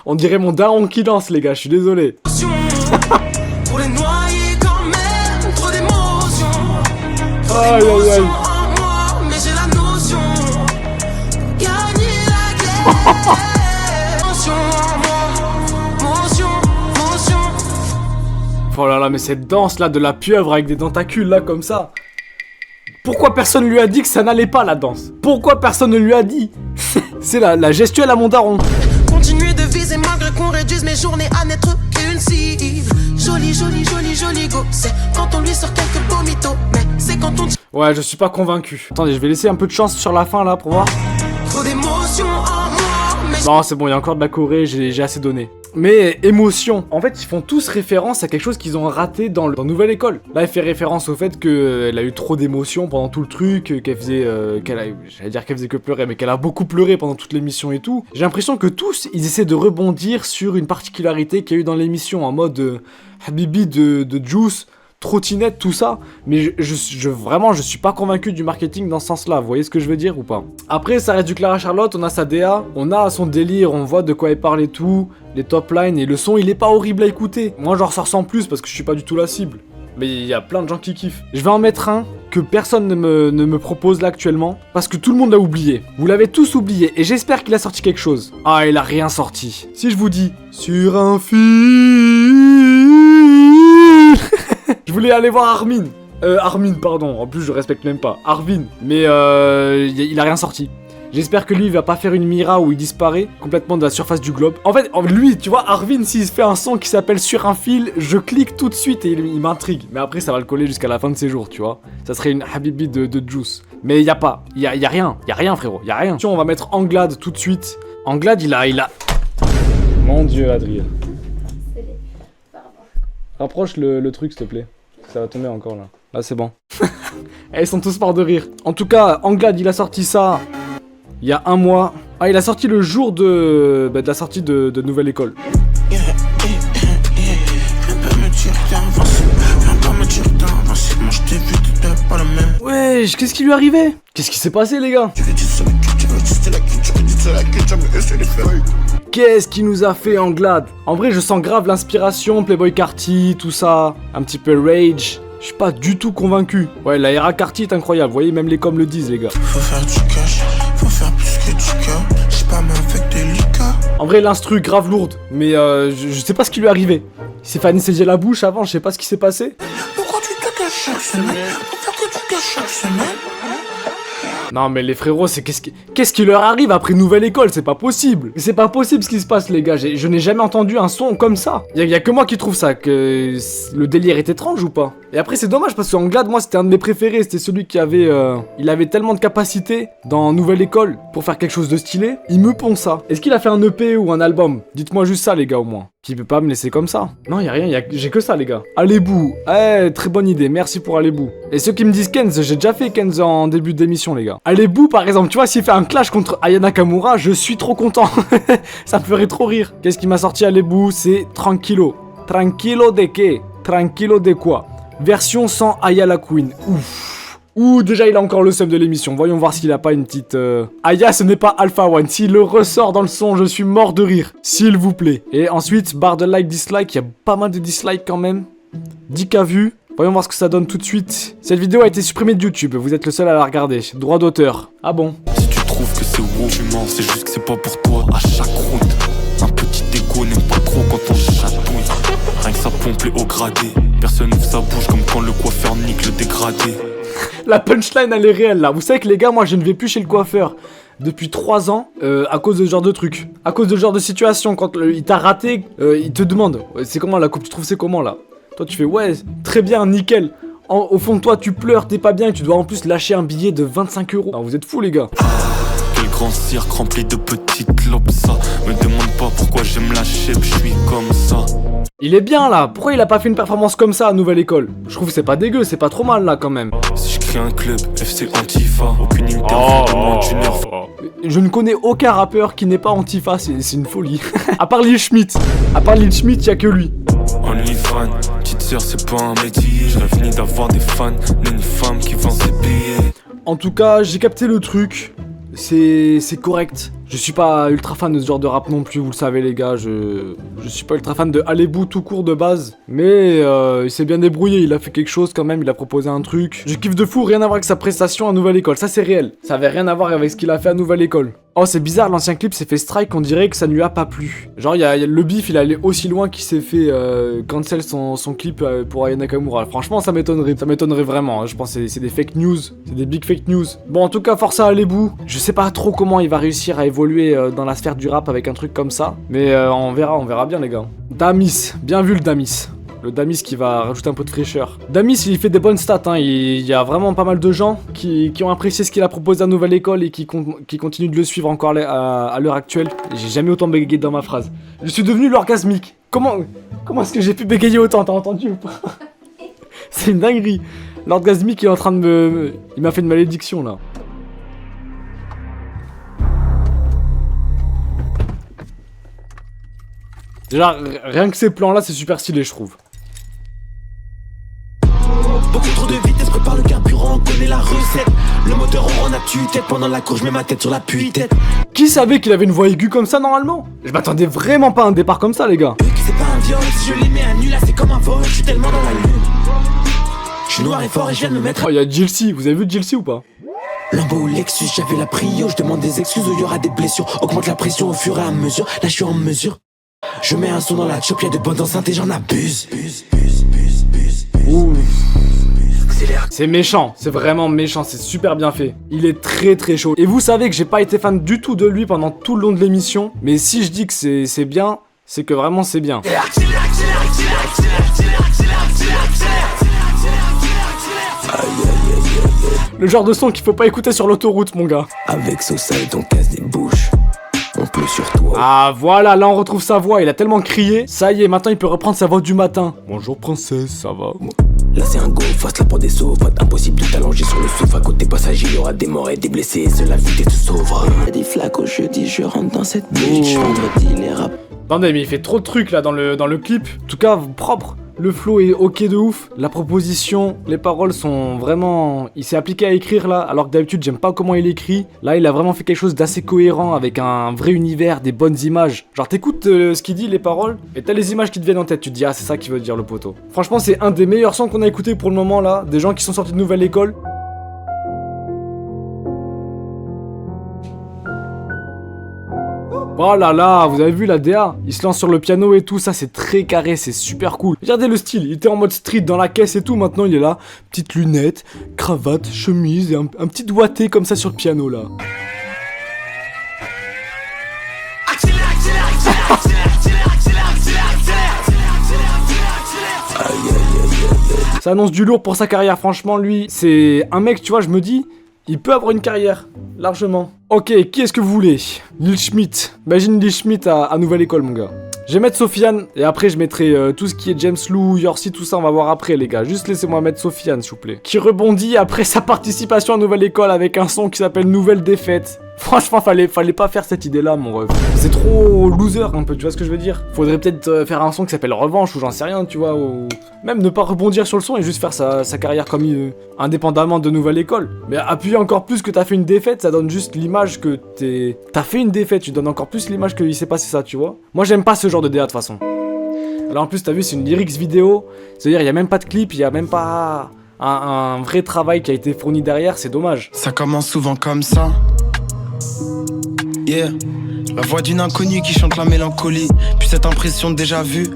On dirait mon daron qui danse les gars, je suis désolé. Aïe aïe aïe. Oh là là, mais cette danse là de la pieuvre avec des tentacules là comme ça. Pourquoi personne lui a dit que ça n'allait pas la danse? Pourquoi personne ne lui a dit? C'est la gestuelle à mon daron. Continuer de viser malgré qu'on réduise mes journées à n'être qu'une cible. Joli go. C'est quand on lui sort quelques beaux mythos. Mais c'est quand on... Ouais, je suis pas convaincu. Attendez, je vais laisser un peu de chance sur la fin là pour voir. Trop d'émotions en moi, mais Non, c'est bon, il y a encore de la Corée, j'ai assez donné. Mais émotion. En fait, ils font tous référence à quelque chose qu'ils ont raté dans Nouvelle École. Là, il fait référence au fait qu'elle a eu trop d'émotions pendant tout le truc, qu'elle faisait, j'allais dire qu'elle faisait que pleurer, mais qu'elle a beaucoup pleuré pendant toute l'émission et tout. J'ai l'impression que tous, ils essaient de rebondir sur une particularité qu'il y a eu dans l'émission, en mode Habibi de Juice, trottinette, tout ça, mais vraiment, je suis pas convaincu du marketing dans ce sens-là, vous voyez ce que je veux dire ou pas? Après, ça reste du Clara Charlotte, on a sa DA, on a son délire, on voit de quoi elle parle et tout, les top lines, et le son, il est pas horrible à écouter. Moi, j'en ressors sans plus, parce que je suis pas du tout la cible. Mais il y a plein de gens qui kiffent. Je vais en mettre un que personne ne me propose là actuellement, parce que tout le monde l'a oublié. Vous l'avez tous oublié, et j'espère qu'il a sorti quelque chose. Ah, il a rien sorti. Si je vous dis, sur un fil... Je voulais aller voir Armin. Armin, pardon. En plus, je respecte même pas. Arvin. Mais il a rien sorti. J'espère que lui, il va pas faire une Mira où il disparaît complètement de la surface du globe. En fait, lui, tu vois, Arvin, s'il se fait un son qui s'appelle Sur un fil, je clique tout de suite et il m'intrigue. Mais après, ça va le coller jusqu'à la fin de ses jours, tu vois. Ça serait une Habibi de Juice. Mais y a pas. Y a rien. Y a rien, frérot. Y a rien. On va mettre Anglade tout de suite. Anglade, il a... Mon Dieu, Adrien. Rapproche le truc, s'il te plaît. Ça va tomber encore là. Là c'est bon. Ils sont tous morts de rire. En tout cas, Anglade il a sorti ça il y a un mois. Ah, il a sorti le jour de la sortie de Nouvelle École. Wesh, qu'est-ce qui lui arrivait? Qu'est-ce qui s'est passé les gars? Qu'est-ce qui nous a fait Anglade? En vrai, je sens grave l'inspiration, Playboy Carty, tout ça, un petit peu rage. Je suis pas du tout convaincu. Ouais, la era Carty est incroyable, vous voyez, même les coms le disent, les gars. Faut faire du cash, faut faire plus que du cas. J'sais pas, mais avec des liquats. En vrai, l'instru grave lourde, mais je sais pas ce qui lui est arrivé. Il s'est fait anesthésier la bouche avant, je sais pas ce qui s'est passé. Pourquoi tu te caches chaque semaine? Faut faire que tu caches chaque semaine. Non mais les frérots, c'est qu'est-ce qui leur arrive après Nouvelle École? C'est pas possible. C'est pas possible ce qui se passe les gars. Je n'ai jamais entendu un son comme ça. Y a que moi qui trouve ça, que le délire est étrange ou pas? Et après c'est dommage parce qu'Anglade, moi c'était un de mes préférés. C'était celui qui avait... il avait tellement de capacité dans Nouvelle École pour faire quelque chose de stylé. Il me pond ça. Est-ce qu'il a fait un EP ou un album? Dites-moi juste ça les gars au moins. Qui peut pas me laisser comme ça? Non, y a rien, j'ai que ça les gars. Allez-bou. Eh, très bonne idée, merci pour Allez-bou. Et ceux qui me disent Kenz, j'ai déjà fait Kenz en début d'émission les gars. Allez-bou par exemple, tu vois, s'il fait un clash contre Aya Nakamura, je suis trop content. Ça me ferait trop rire. Qu'est-ce qui m'a sorti Allez-bou? C'est Tranquilo. Tranquilo de qué? Tranquilo de quoi? Version sans Aya la Queen. Ouf. Ouh, déjà il a encore le seum de l'émission. Voyons voir s'il a pas une petite... Aya, ce n'est pas Alpha One. S'il le ressort dans le son, je suis mort de rire. S'il vous plaît. Et ensuite, barre de like, dislike. Il y a pas mal de dislikes quand même. 10K vues. Voyons voir ce que ça donne tout de suite. Cette vidéo a été supprimée de YouTube. Vous êtes le seul à la regarder. Droit d'auteur. Ah bon? Si tu trouves que c'est wow, tu mens. C'est juste que c'est pas pour toi. À chaque route, un petit égo n'aime pas trop quand on chatouille. Rien que ça pompe les hauts gradés. Personne n'ouvre sa bouche comme quand le coiffeur nique le dégradé. La punchline elle est réelle là. Vous savez que les gars, moi je ne vais plus chez le coiffeur depuis 3 ans à cause de ce genre de truc. À cause de ce genre de situation. Quand il t'a raté, il te demande c'est comment la coupe, tu trouves c'est comment là? Toi tu fais ouais, très bien, nickel. Au fond de toi tu pleures, t'es pas bien et tu dois en plus lâcher un billet de 25 €. Non, vous êtes fous les gars. Quel grand cirque rempli de petites lobes, ça. Me demande pas pourquoi j'aime la shape, je suis comme ça. Il est bien là, pourquoi il a pas fait une performance comme ça à Nouvelle École? Je trouve que c'est pas dégueu, c'est pas trop mal là quand même. Si je crée un club, FC Antifa, aucune interview de moins d'une heure. Je ne connais aucun rappeur qui n'est pas Antifa, c'est une folie. À part Lil Schmitt. À part Lil Schmitt, y'a que lui. Only fan, petite sœur c'est pas un métier. Je rêve ni d'avoir des fans, ni une femme qui vend ses billets. En tout cas, j'ai capté le truc. C'est correct. Je suis pas ultra fan de ce genre de rap non plus, vous le savez les gars, je suis pas ultra fan de Allez-bou tout court de base. Mais il s'est bien débrouillé, il a fait quelque chose quand même, il a proposé un truc. Je kiffe de fou, rien à voir avec sa prestation à Nouvelle École, ça c'est réel. Ça avait rien à voir avec ce qu'il a fait à Nouvelle École. Oh c'est bizarre, l'ancien clip s'est fait strike, on dirait que ça ne lui a pas plu. Genre y a le bif, il est allé aussi loin qu'il s'est fait cancel son clip pour Aya Nakamura. Franchement ça m'étonnerait vraiment, hein. Je pense que c'est des fake news, c'est des big fake news. Bon en tout cas force à Allez-bou, je sais pas trop comment il va réussir à évoluer dans la sphère du rap avec un truc comme ça. Mais on verra bien les gars. Damis, bien vu le Damis. Le Damis qui va rajouter un peu de fraîcheur. Damis, il fait des bonnes stats, hein. Il y a vraiment pas mal de gens qui ont apprécié ce qu'il a proposé à Nouvelle École et qui continuent de le suivre encore à l'heure actuelle. J'ai jamais autant bégayé dans ma phrase. Je suis devenu l'orgasmique. Comment est-ce que j'ai pu bégayer autant, t'as entendu ou pas? C'est une dinguerie. L'orgasmique est en train de me... Il m'a fait une malédiction, là. Déjà, rien que ces plans-là, c'est super stylé, je trouve. Beaucoup trop de vitesse, prépare le carburant, connaît la recette. Le moteur en a tue-tête, pendant la course, je mets ma tête sur la tête. Qui savait qu'il avait une voix aiguë comme ça, normalement? Je m'attendais vraiment pas à un départ comme ça, les gars. C'est pas un viol, si je les mets à nul, là c'est comme un vol, je suis tellement dans la lune. Je suis noir et fort et je viens de me mettre... Oh, y'a Jilcy, vous avez vu Jilcy ou pas? Lambo ou Lexus, j'avais la prio, je demande des excuses où il y aura des blessures. Augmente la pression au fur et à mesure, là je suis en mesure. Je mets un son dans la chop, y'a de bonnes enceintes et j'en abuse. Ouh. C'est méchant, c'est vraiment méchant, c'est super bien fait. Il est très très chaud. Et vous savez que j'ai pas été fan du tout de lui pendant tout le long de l'émission. Mais si je dis que c'est bien, c'est que vraiment c'est bien. Le genre de son qu'il faut pas écouter sur l'autoroute, mon gars. Avec Sosa et ton casse des bouches. On pleut sur toi. Ah voilà, là on retrouve sa voix, il a tellement crié. Ça y est, maintenant il peut reprendre sa voix du matin. Bonjour princesse, ça va? Là c'est un go, face là pour des sauves. Impossible de t'allonger sur le sofa. Côté passager, il y aura des morts et des blessés. Seule la vie te sauvera. Y'a des flaques au jeudi, je rentre dans cette bitch. Vendredi, les rap. Attendez, mais il fait trop de trucs là dans le clip. En tout cas, propre. Le flow est ok de ouf, la proposition, les paroles sont vraiment... Il s'est appliqué à écrire là, alors que d'habitude j'aime pas comment il écrit. Là il a vraiment fait quelque chose d'assez cohérent avec un vrai univers, des bonnes images. Genre t'écoutes ce qu'il dit, les paroles, et t'as les images qui te viennent en tête, tu te dis ah c'est ça qu'il veut dire le poteau. Franchement c'est un des meilleurs sons qu'on a écouté pour le moment là, des gens qui sont sortis de Nouvelle École. Oh là là, vous avez vu la DA? Il se lance sur le piano et tout, ça c'est très carré, c'est super cool. Regardez le style, il était en mode street dans la caisse et tout, maintenant il est là, petite lunette, cravate, chemise et un petit doigté comme ça sur le piano là. Ça annonce du lourd pour sa carrière, franchement lui, c'est un mec, tu vois, je me dis... Il peut avoir une carrière, largement. Ok, qui est-ce que vous voulez? Lil Schmitt. Imagine Lil Schmitt à Nouvelle École, mon gars. Je vais mettre Sofiane, et après je mettrai tout ce qui est James Lou, Yorsi, tout ça, on va voir après, les gars. Juste laissez-moi mettre Sofiane, s'il vous plaît. Qui rebondit après sa participation à Nouvelle École avec un son qui s'appelle Nouvelle Défaite. Franchement, fallait pas faire cette idée-là, mon ref. C'est trop loser, un peu, tu vois ce que je veux dire? Faudrait peut-être faire un son qui s'appelle Revanche, ou j'en sais rien, tu vois, ou... Même ne pas rebondir sur le son et juste faire sa carrière comme indépendamment de Nouvelle École. Mais appuyer encore plus que t'as fait une défaite, ça donne juste l'image que t'as fait une défaite, tu donnes encore plus l'image qu'il s'est passé ça, tu vois. Moi, j'aime pas ce genre de DA, de toute façon. Là, en plus, t'as vu, c'est une lyrics vidéo, c'est-à-dire, il y a même pas de clip, il y a même pas un vrai travail qui a été fourni derrière, c'est dommage. Ça commence souvent comme ça. Yeah, la voix d'une inconnue qui chante la mélancolie, puis cette impression de déjà vu.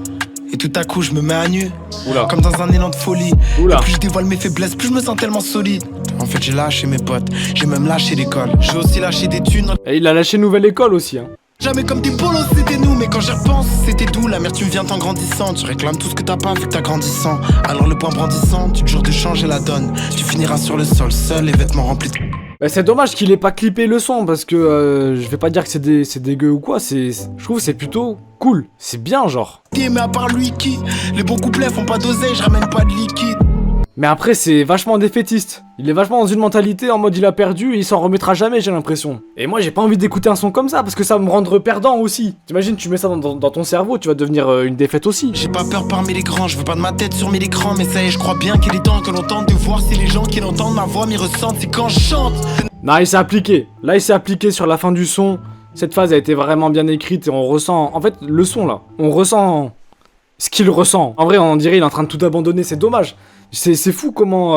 Et tout à coup je me mets à nu. Oula. Comme dans un élan de folie. Oula. Et plus je dévoile mes faiblesses, plus je me sens tellement solide. En fait j'ai lâché mes potes, j'ai même lâché l'école. J'ai aussi lâché des thunes. Et il a lâché Nouvelle École aussi hein. Jamais comme des polos c'était nous, mais quand j'y repense c'était doux. L'amertume vient en grandissant, tu réclames tout ce que t'as pas vu que t'as grandissant. Alors le point brandissant, tu te jures de changer la donne. Tu finiras sur le sol seul, les vêtements remplis de... Bah c'est dommage qu'il ait pas clippé le son parce que je vais pas dire que c'est dégueu ou quoi, je trouve que c'est plutôt cool, c'est bien genre. Mais à part lui qui, les bons couplets font pas d'oseille, je ramène pas de liquide. Mais après c'est vachement défaitiste, il est vachement dans une mentalité en mode il a perdu et il s'en remettra jamais j'ai l'impression. Et moi j'ai pas envie d'écouter un son comme ça parce que ça va me rendre perdant aussi. T'imagines tu mets ça dans ton cerveau, tu vas devenir une défaite aussi. J'ai pas peur parmi les grands, je veux pas de ma tête sur mes écrans. Mais ça y est je crois bien qu'il est temps que l'on tente de voir si les gens qui l'entendent ma voix m'y ressentent. C'est quand je chante. Non il s'est appliqué, là il s'est appliqué sur la fin du son. Cette phase a été vraiment bien écrite et on ressent, en fait le son là, on ressent ce qu'il ressent. En vrai on dirait il est en train de tout abandonner, c'est dommage. C'est fou comment...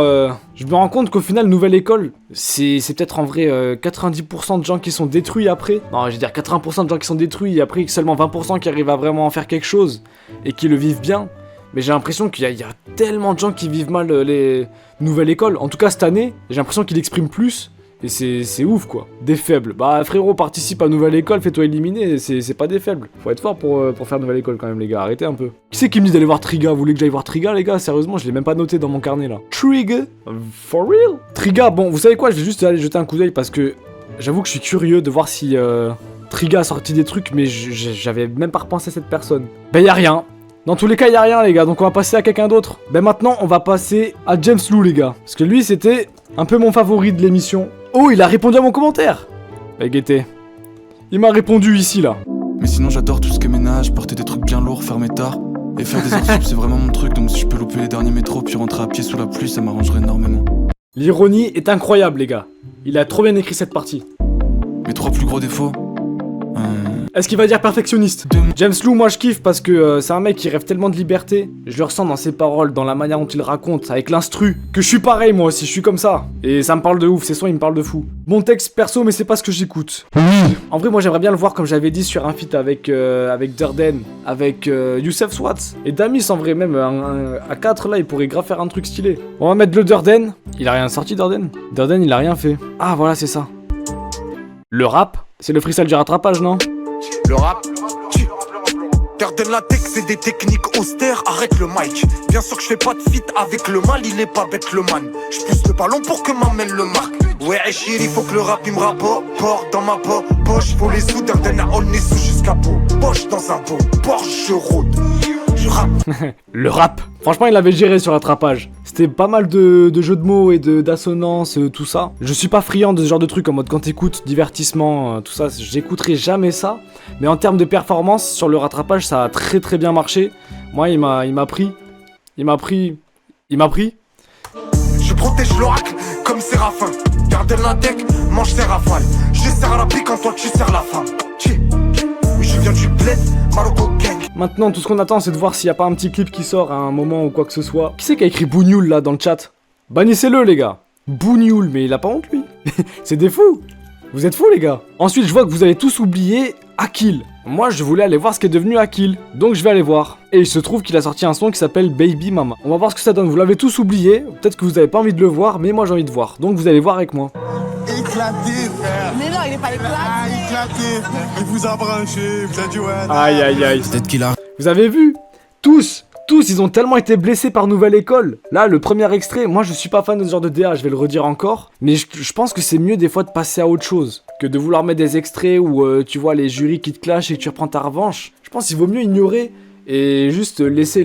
je me rends compte qu'au final, Nouvelle École, c'est peut-être en vrai 90% de gens qui sont détruits après. Non, je veux dire 80% de gens qui sont détruits et après seulement 20% qui arrivent à vraiment en faire quelque chose et qui le vivent bien. Mais j'ai l'impression qu'il y a tellement de gens qui vivent mal les Nouvelle École. En tout cas, cette année, j'ai l'impression qu'il exprime plus Et c'est ouf quoi. Des faibles. Bah frérot, participe à Nouvelle École, fais-toi éliminer, c'est pas des faibles. Faut être fort pour faire Nouvelle École quand même les gars, arrêtez un peu. Qui c'est qui me dit d'aller voir Triga? Vous voulez que j'aille voir Triga les gars? Sérieusement, je l'ai même pas noté dans mon carnet là. Triga? For real? Triga, bon vous savez quoi, je vais juste aller jeter un coup d'œil parce que j'avoue que je suis curieux de voir si Triga a sorti des trucs, mais j'avais même pas repensé à cette personne. Ben y'a rien. Dans tous les cas, y'a rien les gars, donc on va passer à quelqu'un d'autre. Ben maintenant, on va passer à James Lou les gars. Parce que lui, c'était un peu mon favori de l'émission. Oh, il a répondu à mon commentaire. Ben Guetté. Il m'a répondu ici là. Mais sinon, j'adore tout ce qui est ménage, porter des trucs bien lourds, fermer tard. Et faire des heures sup, c'est vraiment mon truc, donc si je peux louper les derniers métros puis rentrer à pied sous la pluie, ça m'arrangerait énormément. L'ironie est incroyable les gars. Il a trop bien écrit cette partie. Mes 3 plus gros défauts. Est-ce qu'il va dire perfectionniste? James Lou, moi je kiffe parce que c'est un mec qui rêve tellement de liberté. Je le ressens dans ses paroles, dans la manière dont il raconte, avec l'instru. Que je suis pareil moi aussi, je suis comme ça. Et ça me parle de ouf, ses sons ils me parlent de fou. Bon texte perso, mais c'est pas ce que j'écoute. En vrai, moi j'aimerais bien le voir comme j'avais dit sur un feat avec Durden, avec Youssef Swatz. Et Damis en vrai, même à 4 là, il pourrait grave faire un truc stylé. On va mettre le Durden. Il a rien sorti Durden? Durden il a rien fait. Ah voilà, c'est ça. Le rap, c'est le freestyle du rattrapage, non? Le rap, Durden la tech, c'est des techniques austères, arrête le mic. Bien sûr que je fais pas de feat avec le mal, il est pas bête le man. Je pousse le ballon pour que m'amène le marque. Ouais chérie, faut que le rap il me rapporte dans ma poche. Faut les sous, Durden a all les sous jusqu'à peau. Poche dans un pot, Porsche je rôde. Le rap. Franchement, il avait géré sur l'attrapage. C'était pas mal de jeux de mots et d'assonances, tout ça. Je suis pas friand de ce genre de trucs en mode quand t'écoutes, divertissement, tout ça. J'écouterai jamais ça. Mais en termes de performance, sur le rattrapage, ça a très très bien marché. Moi, il m'a pris. Je protège l'oracle comme Séraphin. Garde la tech, mange ses rafales. Je sers à la pique quand toi tu sers la femme. Oui, je viens du bled, Marocco gang. Maintenant, tout ce qu'on attend, c'est de voir s'il y a pas un petit clip qui sort à un moment ou quoi que ce soit. Qui c'est qui a écrit Bougnoul là dans le chat? Bannissez-le les gars. Bougnoul, mais il a pas honte lui. C'est des fous. Vous êtes fous les gars. Ensuite, je vois que vous avez tous oublié Akil. Moi, je voulais aller voir ce qui est devenu Akil. Donc je vais aller voir. Et il se trouve qu'il a sorti un son qui s'appelle Baby Mama. On va voir ce que ça donne. Vous l'avez tous oublié. Peut-être que vous avez pas envie de le voir, mais moi j'ai envie de voir. Donc vous allez voir avec moi. Éclaté, frère. Mais non, il est pas éclaté. Ah, éclaté. Il vous a branché. Vous avez dit ouais. Aïe aïe aïe. Peut-être qu'il a... Vous avez vu? Tous, ils ont tellement été blessés par Nouvelle École. Là, le premier extrait, moi je suis pas fan de ce genre de DA, je vais le redire encore. Mais je pense que c'est mieux des fois de passer à autre chose que de vouloir mettre des extraits où tu vois les jurys qui te clashent et que tu reprends ta revanche. Je pense qu'il vaut mieux ignorer et juste laisser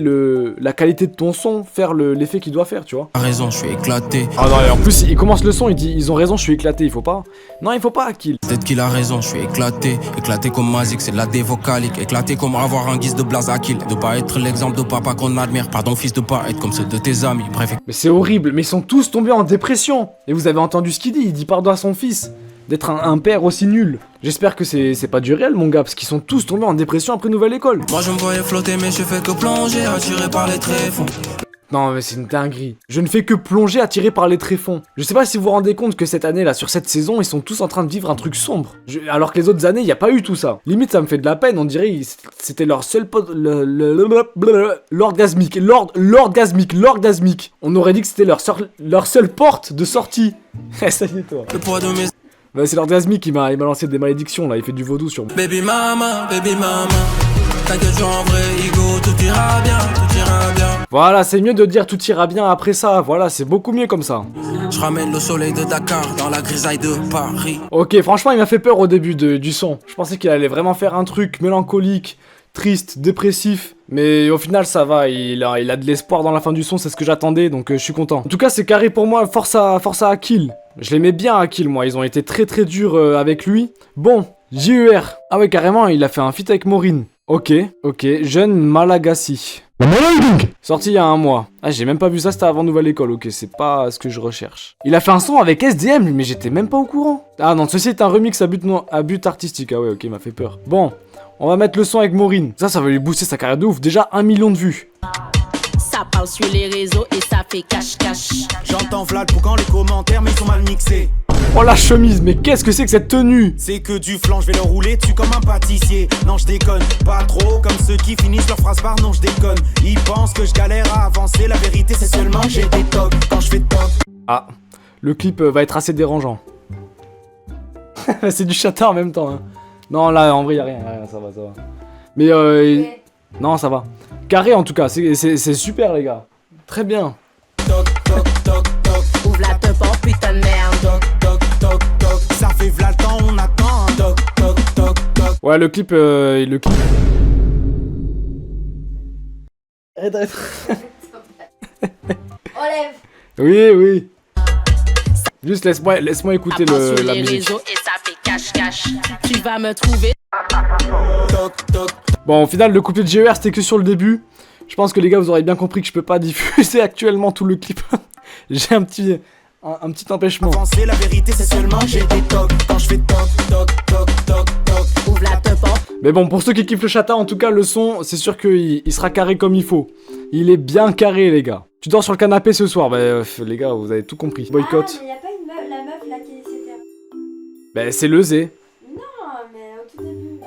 la qualité de ton son faire l'effet qu'il doit faire, tu vois. Raison, je suis éclaté. Ah non, et en plus, il commence le son, il dit ils ont raison, je suis éclaté, il faut pas. Non, il faut pas, Akil. Peut-être qu'il a raison, je suis éclaté. Éclaté comme Mazik, c'est de la dévocalique. Éclaté comme avoir un guise de blaze Akil. De pas être l'exemple de papa qu'on admire. Pardon, fils, de pas être comme ceux de tes amis. Bref. Mais c'est horrible, mais ils sont tous tombés en dépression. Et vous avez entendu ce qu'il dit, il dit pardon à son fils. D'être un père aussi nul. J'espère que c'est pas du réel mon gars, parce qu'ils sont tous tombés en dépression après Nouvelle École. Moi je me voyais flotter mais je fais que plonger, attiré par les tréfonds. Non mais c'est une dinguerie. Je ne fais que plonger attiré par les tréfonds. Je sais pas si vous vous rendez compte que cette année là, sur cette saison, ils sont tous en train de vivre un truc sombre. Alors que les autres années, il y a pas eu tout ça. Limite ça me fait de la peine, on dirait c'était leur seul l'orgasmique. L'orgasmique. On aurait dit que c'était leur seule porte de sortie. Ça y est toi. Le poids de mes... Bah c'est l'orgasmique qui m'a lancé des malédictions là, il fait du vaudou sur moi. Baby mama, t'inquiète en vrai, Igo, tout ira bien, tout ira bien. Voilà, c'est mieux de dire tout ira bien après ça, voilà, c'est beaucoup mieux comme ça. Je ramène le soleil de Dakar dans la grisaille de Paris. Ok, franchement il m'a fait peur au début du son. Je pensais qu'il allait vraiment faire un truc mélancolique, triste, dépressif. Mais au final ça va, il a de l'espoir dans la fin du son, c'est ce que j'attendais, donc je suis content. En tout cas c'est carré pour moi, force à Akil. Je l'aimais bien Akil moi, ils ont été très très durs avec lui. Bon, JER. Ah ouais carrément, il a fait un feat avec Maureen. Ok, Jeune Malagasy. Sorti il y a 1 mois. Ah j'ai même pas vu ça, c'était avant Nouvelle École, ok, c'est pas ce que je recherche. Il a fait un son avec SDM, mais j'étais même pas au courant. Ah non, ceci est un remix à but artistique, ah ouais ok, il m'a fait peur. Bon, on va mettre le son avec Maureen. Ça va lui booster sa carrière de ouf, déjà 1 million de vues. Ça parle sur les réseaux et ça fait cache-cache. J'entends Vlad pour quand les commentaires mais ils sont mal mixés. Oh la chemise, mais qu'est-ce que c'est que cette tenue? C'est que du flan, je vais le rouler dessus comme un pâtissier. Non je déconne, pas trop comme ceux qui finissent leur phrase par non je déconne. Ils pensent que je galère à avancer, la vérité c'est seulement que j'ai des tocs quand je fais top. Ah, le clip va être assez dérangeant. C'est du chata en même temps. Hein. Non, là, en vrai, y'a rien, ça va. Mais non, ça va. Carré, en tout cas, c'est super, les gars. Très bien. Ouvre la teuf, oh putain de merde. Ça fait v'là le temps, on attend. Ouais, le clip, Arrête. Enlève. Oui. Juste laisse-moi écouter la les musique. réseaux et ça fait cache. Tu vas me trouver. Bon, au final, le couplet de GER, c'était que sur le début. Je pense que les gars, vous aurez bien compris que je peux pas diffuser actuellement tout le clip. J'ai un petit empêchement. Avancer, la vérité, c'est seulement j'ai des tocs. Quand je fais toc. Ouvre la teuf, oh. Mais bon, pour ceux qui kiffent le chata, en tout cas, le son, c'est sûr qu'il sera carré comme il faut. Il est bien carré, les gars. Tu dors sur le canapé ce soir, bah les gars, vous avez tout compris. Boycott. Ah, mais y'a pas une meuf, la meuf là qui s'était... Bah c'est le Zé. Non, mais au tout début.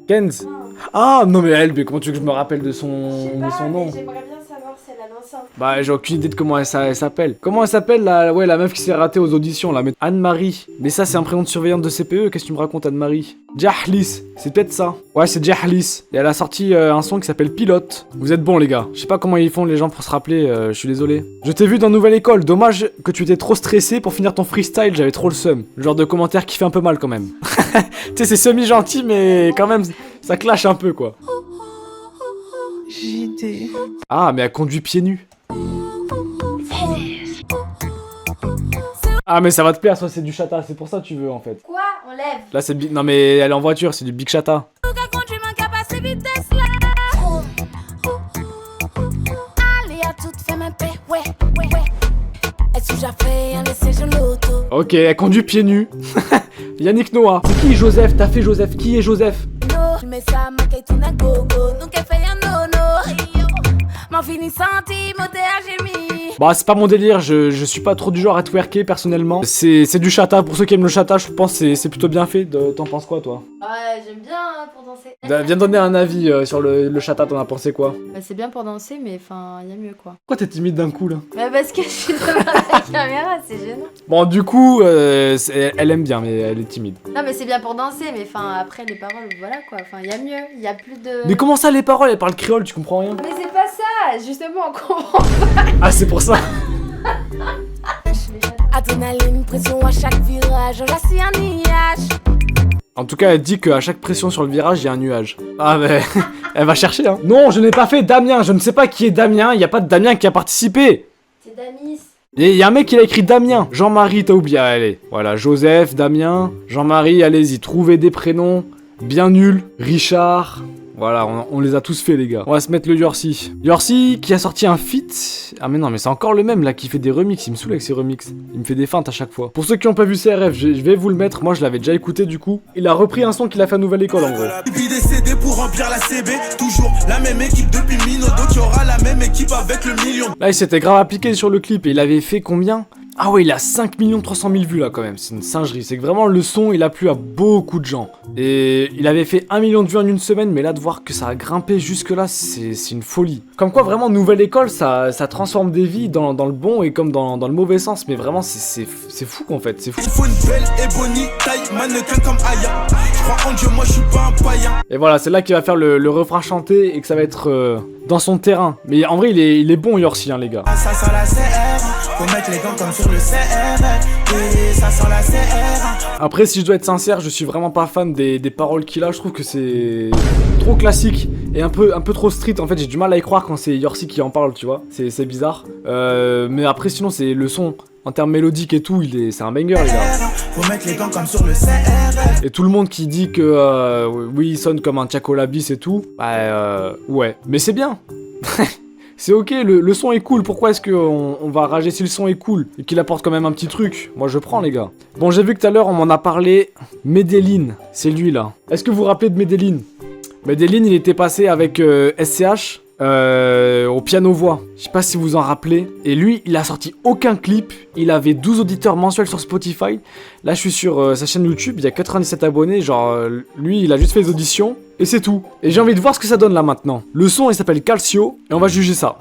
Kenz. Ah non mais elle, mais comment tu veux que je me rappelle de son nom? J'aimerais bien savoir si elle a l'enceinte. Bah j'ai aucune idée de comment elle s'appelle. Comment elle s'appelle la meuf qui s'est ratée aux auditions là, mais Anne-Marie. Mais ça c'est un prénom de surveillante de CPE, qu'est-ce que tu me racontes Anne-Marie? Jahlis, c'est peut-être ça. Ouais c'est Jahlis. Et elle a sorti un son qui s'appelle Pilote. Vous êtes bons les gars. Je sais pas comment ils font les gens pour se rappeler, je suis désolé. Je t'ai vu dans Nouvelle École, dommage que tu étais trop stressé pour finir ton freestyle, j'avais trop le seum. Le genre de commentaire qui fait un peu mal quand même. Tu sais c'est semi-gentil mais quand même ça clash un peu quoi. JD. Ah mais elle conduit pieds nus. Ah mais ça va te plaire, soit c'est du chata, c'est pour ça que tu veux en fait. Quoi? Enlève. Là c'est non mais elle est en voiture, c'est du big chata. Ok, elle conduit pieds nus. Yannick Noah. C'est qui Joseph? T'as fait Joseph? Qui est Joseph? Bah c'est pas mon délire, je suis pas trop du genre à twerker personnellement. C'est du chata, pour ceux qui aiment le chata je pense que c'est plutôt bien fait. T'en penses quoi toi? Ouais j'aime bien pour danser. Viens donner un avis sur le chata, t'en as pensé quoi? Bah c'est bien pour danser mais enfin y a mieux quoi. Pourquoi t'es timide d'un coup là? Bah parce que je suis devant la caméra, c'est gênant. Bon du coup elle aime bien mais elle est timide. Non mais c'est bien pour danser mais enfin après les paroles voilà quoi, enfin y a mieux, y a plus de... Mais comment ça les paroles? Elle parle créole, tu comprends rien? Mais c'est pas ça, justement on comprend pas. Ah c'est pour ça. Adrénaline, pression à chaque virage, là c'est un nuage. En tout cas, elle dit qu'à chaque pression sur le virage, il y a un nuage. Ah mais elle va chercher hein. Non, je n'ai pas fait Damien, je ne sais pas qui est Damien, il n'y a pas de Damien qui a participé. C'est Damis. Il y a un mec qui a écrit Damien. Jean-Marie, t'as oublié, allez. Voilà, Joseph, Damien, Jean-Marie, allez-y, trouvez des prénoms bien nuls. Richard... Voilà, on les a tous fait les gars. On va se mettre le Yorsi. Yorsi qui a sorti un feat. Ah mais non mais c'est encore le même là qui fait des remixes. Il me saoule avec ses remixes. Il me fait des feintes à chaque fois. Pour ceux qui n'ont pas vu CRF, je vais vous le mettre. Moi je l'avais déjà écouté du coup. Il a repris un son qu'il a fait à Nouvelle École en gros. Des CD pour remplir la CB. Toujours la même équipe depuis Minodo qui aura la même équipe avec le million. Là il s'était grave appliqué sur le clip et il avait fait combien? Ah ouais, il a 5 300 000 vues là quand même, c'est une singerie. C'est que vraiment le son, il a plu à beaucoup de gens. Et il avait fait 1 million de vues en une semaine, mais là de voir que ça a grimpé jusque là, c'est une folie. Comme quoi vraiment, Nouvelle École, ça transforme des vies dans le bon et comme dans le mauvais sens. Mais vraiment, c'est fou en fait, c'est fou. Il faut une belle ebony taille, mannequin comme Aya. Je crois en Dieu, moi je suis pas un païen. Et voilà, c'est là qu'il va faire le refrain chanté et que ça va être dans son terrain. Mais en vrai, il est bon Yorsi, hein les gars. Ça sent la CR, faut mettre les gants comme sur le CR. Et ça sent la CR. Après, si je dois être sincère, je suis vraiment pas fan des paroles qu'il a. Je trouve que c'est trop classique et un peu trop street. En fait, j'ai du mal à y croire quand c'est Yorsi qui en parle, tu vois. C'est bizarre. Mais après, sinon, c'est le son. En termes mélodiques et tout, c'est un banger, les gars. Faut mettre les gants comme sur le CR. Et tout le monde qui dit que oui, il sonne comme un Tchakolabis et tout, bah ouais. Mais c'est bien. C'est ok, le son est cool. Pourquoi est-ce qu'on va rager si le son est cool et qu'il apporte quand même un petit truc? Moi, je prends, les gars. Bon, j'ai vu que tout à l'heure, on m'en a parlé. Medellin, c'est lui, là. Est-ce que vous vous rappelez de Medellin? Medellin, il était passé avec SCH. Au piano-voix, je sais pas si vous en rappelez. Et lui, il a sorti aucun clip. Il avait 12 auditeurs mensuels sur Spotify. Là, je suis sur sa chaîne YouTube, il y a 97 abonnés. Genre, lui, il a juste fait les auditions. Et c'est tout. Et j'ai envie de voir ce que ça donne là maintenant. Le son, il s'appelle Calcio. Et on va juger ça.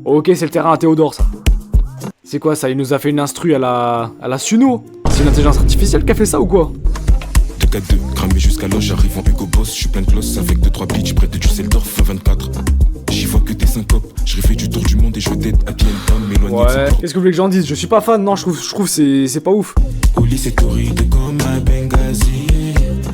Ok, c'est le terrain à Théodore, ça. C'est quoi ça? Il nous a fait une instru à la Suno. C'est une intelligence artificielle qui a fait ça ou quoi? 2-4-2, cramé jusqu'à l'os, j'arrive en Hugo Boss, j'suis plein de gloss avec 2-3 bitches près de Düsseldorf 24. J'y vois que des syncopes, j'refais du tour du monde et je t'aide à Pienta, m'éloigner de Ouais, qu'est-ce que vous voulez que j'en dise? Je suis pas fan, non, je trouve c'est pas ouf. Au lycée torride comme à Benghazi.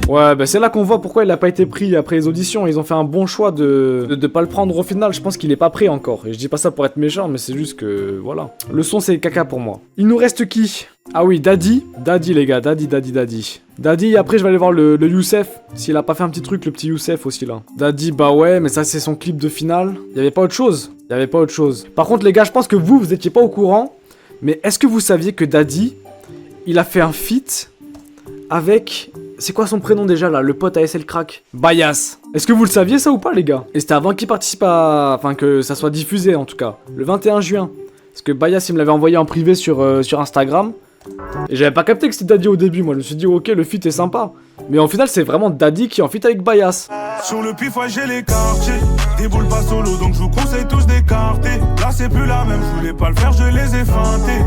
Ouais, bah c'est là qu'on voit pourquoi il a pas été pris après les auditions. Ils ont fait un bon choix de pas le prendre au final. Je pense qu'il est pas prêt encore. Et je dis pas ça pour être méchant, mais c'est juste que voilà. Le son c'est caca pour moi. Il nous reste qui? Ah oui, Daddy. Daddy les gars, Daddy. Daddy, après je vais aller voir le Youssef. S'il a pas fait un petit truc, le petit Youssef aussi là. Daddy, bah ouais, mais ça c'est son clip de finale. Y avait pas autre chose. Par contre les gars, je pense que vous étiez pas au courant. Mais est-ce que vous saviez que Daddy, il a fait un feat avec... C'est quoi son prénom déjà là, le pote ASL Crack? Bias. Est-ce que vous le saviez ça ou pas les gars? Et c'était avant qu'il participe à... Enfin que ça soit diffusé en tout cas. Le 21 juin. Parce que Bias il me l'avait envoyé en privé sur Instagram. Et j'avais pas capté que c'était Daddy au début. Moi je me suis dit ok le feat est sympa. Mais au final c'est vraiment Daddy qui est en feat avec Bias. Sur le pif ouais j'ai les quartiers. Déboule pas solo donc je vous conseille tous d'écarter. Là c'est plus la même, je voulais pas le faire, je les ai feintés.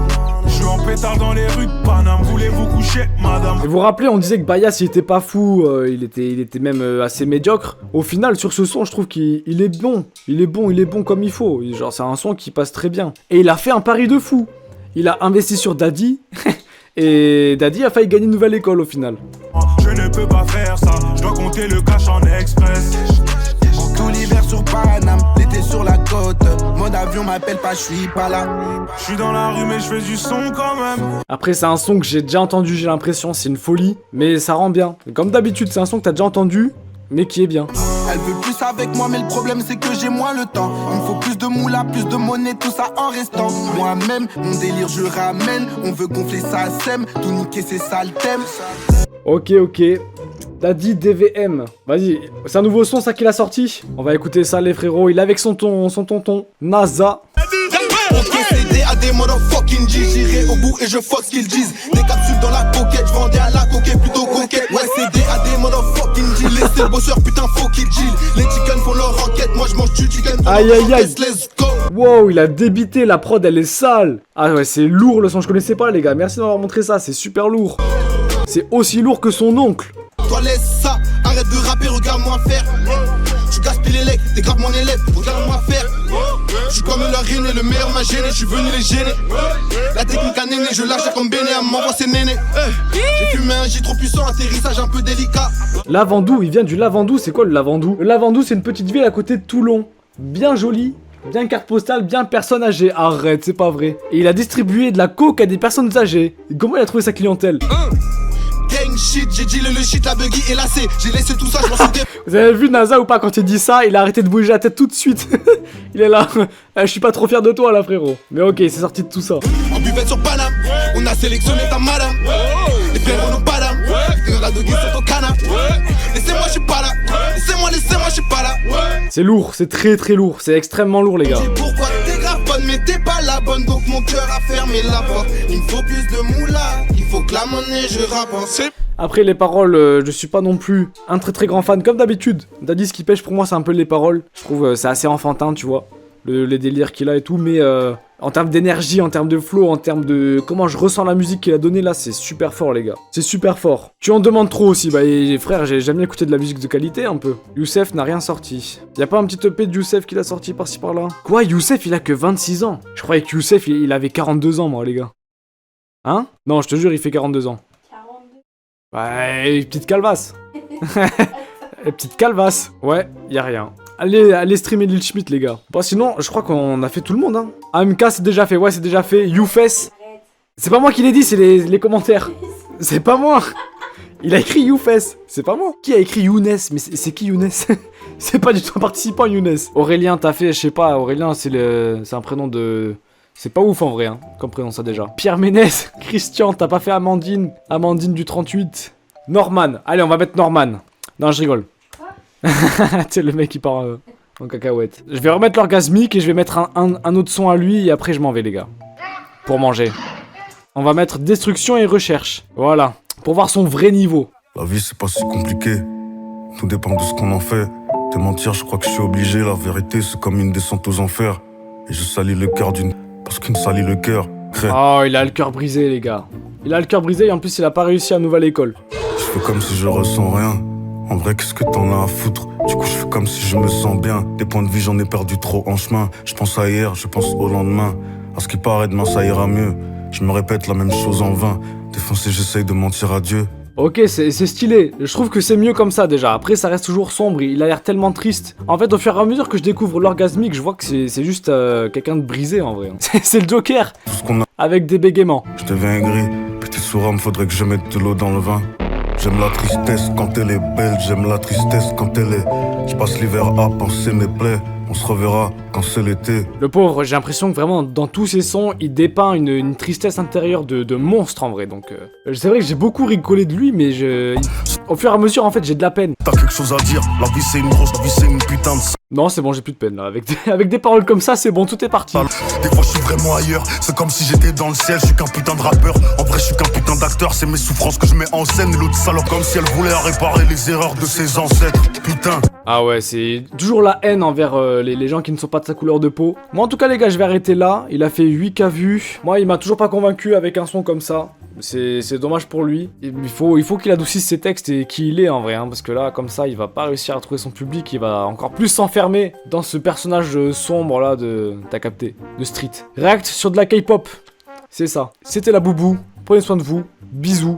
Je suis en pétard dans les rues de Paname, voulez-vous coucher, madame? Et vous vous rappelez, on disait que Bias il était pas fou, il était même assez médiocre. Au final, sur ce son, je trouve qu'il est bon. Il est bon comme il faut. Genre, c'est un son qui passe très bien. Et il a fait un pari de fou. Il a investi sur Daddy. Et Daddy a failli gagner une nouvelle école au final. Je ne peux pas faire ça, je dois compter le cash en express. Tout l'hiver sur Paname, l'été sur la côte. Mode avion m'appelle pas, je suis pas là. Je suis dans la rue mais je fais du son quand même. Après c'est un son que j'ai déjà entendu, j'ai l'impression, c'est une folie. Mais ça rend bien. Comme d'habitude, c'est un son que t'as déjà entendu, mais qui est bien. Elle veut plus avec moi mais le problème c'est que j'ai moins le temps. Il me faut plus de moula, plus de monnaie, tout ça en restant. Moi-même, mon délire je ramène. On veut gonfler ça sème, tout niquer c'est ça le thème. Ok. Daddy DVM. Vas-y, c'est un nouveau son ça qu'il a sorti. On va écouter ça les frérots. Il est avec son tonton NASA. CD à des motherfucking G, j'irai au bout et je fuck ce qu'ils disent. Des capsules dans la pocket, je vendais à la coquette plutôt coquette. Ouais, CD à des motherfucking G, laissez le bosseur, putain, faut qu'il deal. Les chickens font leur enquête, moi je mange du chicken. Aïe. Let's go. Wow, il a débité, la prod elle est sale. Ah ouais, c'est lourd le son, je connaissais pas les gars. Merci d'avoir montré ça, c'est super lourd. C'est aussi lourd que son oncle. Toi laisse ça, arrête de rapper, regarde-moi faire. Tu gaspilles les legs, dégrappe mon élève, regarde-moi faire. Je suis comme leur aîné, le meilleur m'a gêné, je suis venu les gêner. La technique à néné, je lâche comme Béné, à m'envoie ses nénés. J'ai fumé un J trop puissant, atterrissage un peu délicat. Lavandou, il vient du Lavandou, c'est quoi le Lavandou? Le Lavandou c'est une petite ville à côté de Toulon. Bien jolie, bien carte postale, bien personne âgée. Arrête, c'est pas vrai. Et il a distribué de la coke à des personnes âgées. Comment il a trouvé sa clientèle? Gang shit, j'ai dit le shit, la buggy est lassée. J'ai laissé tout ça, je m'en suis dé... Vous avez vu NASA ou pas quand il dit ça? Il a arrêté de bouger la tête tout de suite. Il est là. Je suis pas trop fier de toi là frérot. Mais ok, c'est sorti de tout ça. En buvette sur Paname, on a sélectionné ta madame. Les frères n'ont pas d'âme. La doggy sont au canap. Laissez-moi, je suis pas là. Laissez-moi, je suis pas là. C'est lourd, c'est très lourd. C'est extrêmement lourd les gars. Pourquoi t'es grave bonne mais t'es pas la bonne. Donc mon cœur a fermé la porte. Il me faut plus de moula. Il faut que la monnaie je rapporte. Après les paroles, je suis pas non plus un très grand fan comme d'habitude. Daddy ce qui pêche pour moi c'est un peu les paroles. Je trouve c'est assez enfantin tu vois. Les délires qu'il a et tout, mais en termes d'énergie, en termes de flow, en termes de comment je ressens la musique qu'il a donnée là, c'est super fort les gars. C'est super fort. Tu en demandes trop aussi, bah et, frère, j'ai jamais écouté de la musique de qualité un peu. Youssef n'a rien sorti. Y a pas un petit EP de Youssef qu'il a sorti par-ci par-là? Quoi, Youssef il a que 26 ans? Je croyais que Youssef il avait 42 ans moi les gars. Hein? Non, je te jure, il fait 42 ans. 42? Ouais, petite calvasse. Petite calvasse. Ouais, y a rien. Allez streamer Lil Schmitt les gars. Bon sinon je crois qu'on a fait tout le monde hein. AMK c'est déjà fait, ouais c'est déjà fait. Youfess. C'est pas moi qui l'ai dit, c'est les commentaires. C'est pas moi. Il a écrit Youfess, c'est pas moi. Qui a écrit Younes? Mais c'est qui Younes? C'est pas du tout un participant Younes. Aurélien t'as fait, je sais pas, Aurélien c'est un prénom de... C'est pas ouf en vrai hein, comme prénom ça déjà. Pierre Ménès, Christian, t'as pas fait Amandine? Amandine du 38. Norman, allez on va mettre Norman. Non je rigole. Tu sais le mec qui part en cacahuète. Je vais remettre l'orgasmique et je vais mettre un autre son à lui et après je m'en vais les gars. Pour manger. On va mettre destruction et recherche. Voilà. Pour voir son vrai niveau. La vie c'est pas si compliqué. Tout dépend de ce qu'on en fait. Te mentir je crois que je suis obligé. La vérité c'est comme une descente aux enfers. Et je salis le cœur d'une... Parce qu'une salit le cœur. Oh, il a le cœur brisé, les gars. Il a le cœur brisé et en plus, il a pas réussi à nouvelle école. Je fais comme si je ressens rien. En vrai, qu'est-ce que t'en as à foutre? Du coup, je fais comme si je me sens bien. Des points de vie, j'en ai perdu trop en chemin. Je pense à hier, je pense au lendemain. À ce qui paraît, demain, ça ira mieux. Je me répète la même chose en vain. Des fois, j'essaye de mentir à Dieu. Ok, c'est stylé. Je trouve que c'est mieux comme ça déjà. Après, ça reste toujours sombre. Il a l'air tellement triste. En fait, au fur et à mesure que je découvre l'orgasmique, je vois que c'est juste quelqu'un de brisé en vrai. C'est le Joker. Avec des bégaiements. Je deviens aigri. Petit sourire, faudrait que je mette de l'eau dans le vin. J'aime la tristesse quand elle est belle. J'aime la tristesse quand elle est. Je passe l'hiver à penser mes plaies. On se reverra quand c'est l'été. Le pauvre, j'ai l'impression que vraiment, dans tous ses sons, il dépeint une tristesse intérieure de monstre en vrai. Donc, c'est vrai que j'ai beaucoup rigolé de lui, mais au fur et à mesure, en fait, j'ai de la peine. T'as quelque chose à dire? La vie c'est une grosse, la vie c'est une putain de... Non, c'est bon, j'ai plus de peine là. Avec des paroles comme ça, c'est bon, tout est parti. Des fois, je suis vraiment ailleurs. C'est comme si j'étais dans le ciel. Je suis qu'un putain de rappeur. En vrai, je suis qu'un putain d'acteur. C'est mes souffrances que je mets en scène. Et l'autre salope, comme si elle voulait réparer les erreurs de ses ancêtres. Putain. Ah ouais, c'est toujours la haine envers les gens qui ne sont pas de sa couleur de peau. Moi, en tout cas, les gars, je vais arrêter là. Il a fait 8K vues. Moi, il m'a toujours pas convaincu avec un son comme ça. C'est dommage pour lui. Il faut qu'il adoucisse ses textes et qui il est en vrai, hein, parce que là, comme ça, il va pas réussir à trouver son public. Il va encore plus s'enfermer dans ce personnage sombre là de... T'as capté, de street. React sur de la K-pop. C'est ça. C'était la Boubou. Prenez soin de vous. Bisous.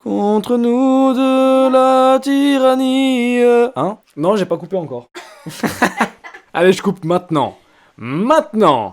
Contre nous de la tyrannie. Hein? Non, j'ai pas coupé encore. Allez, je coupe maintenant. Maintenant!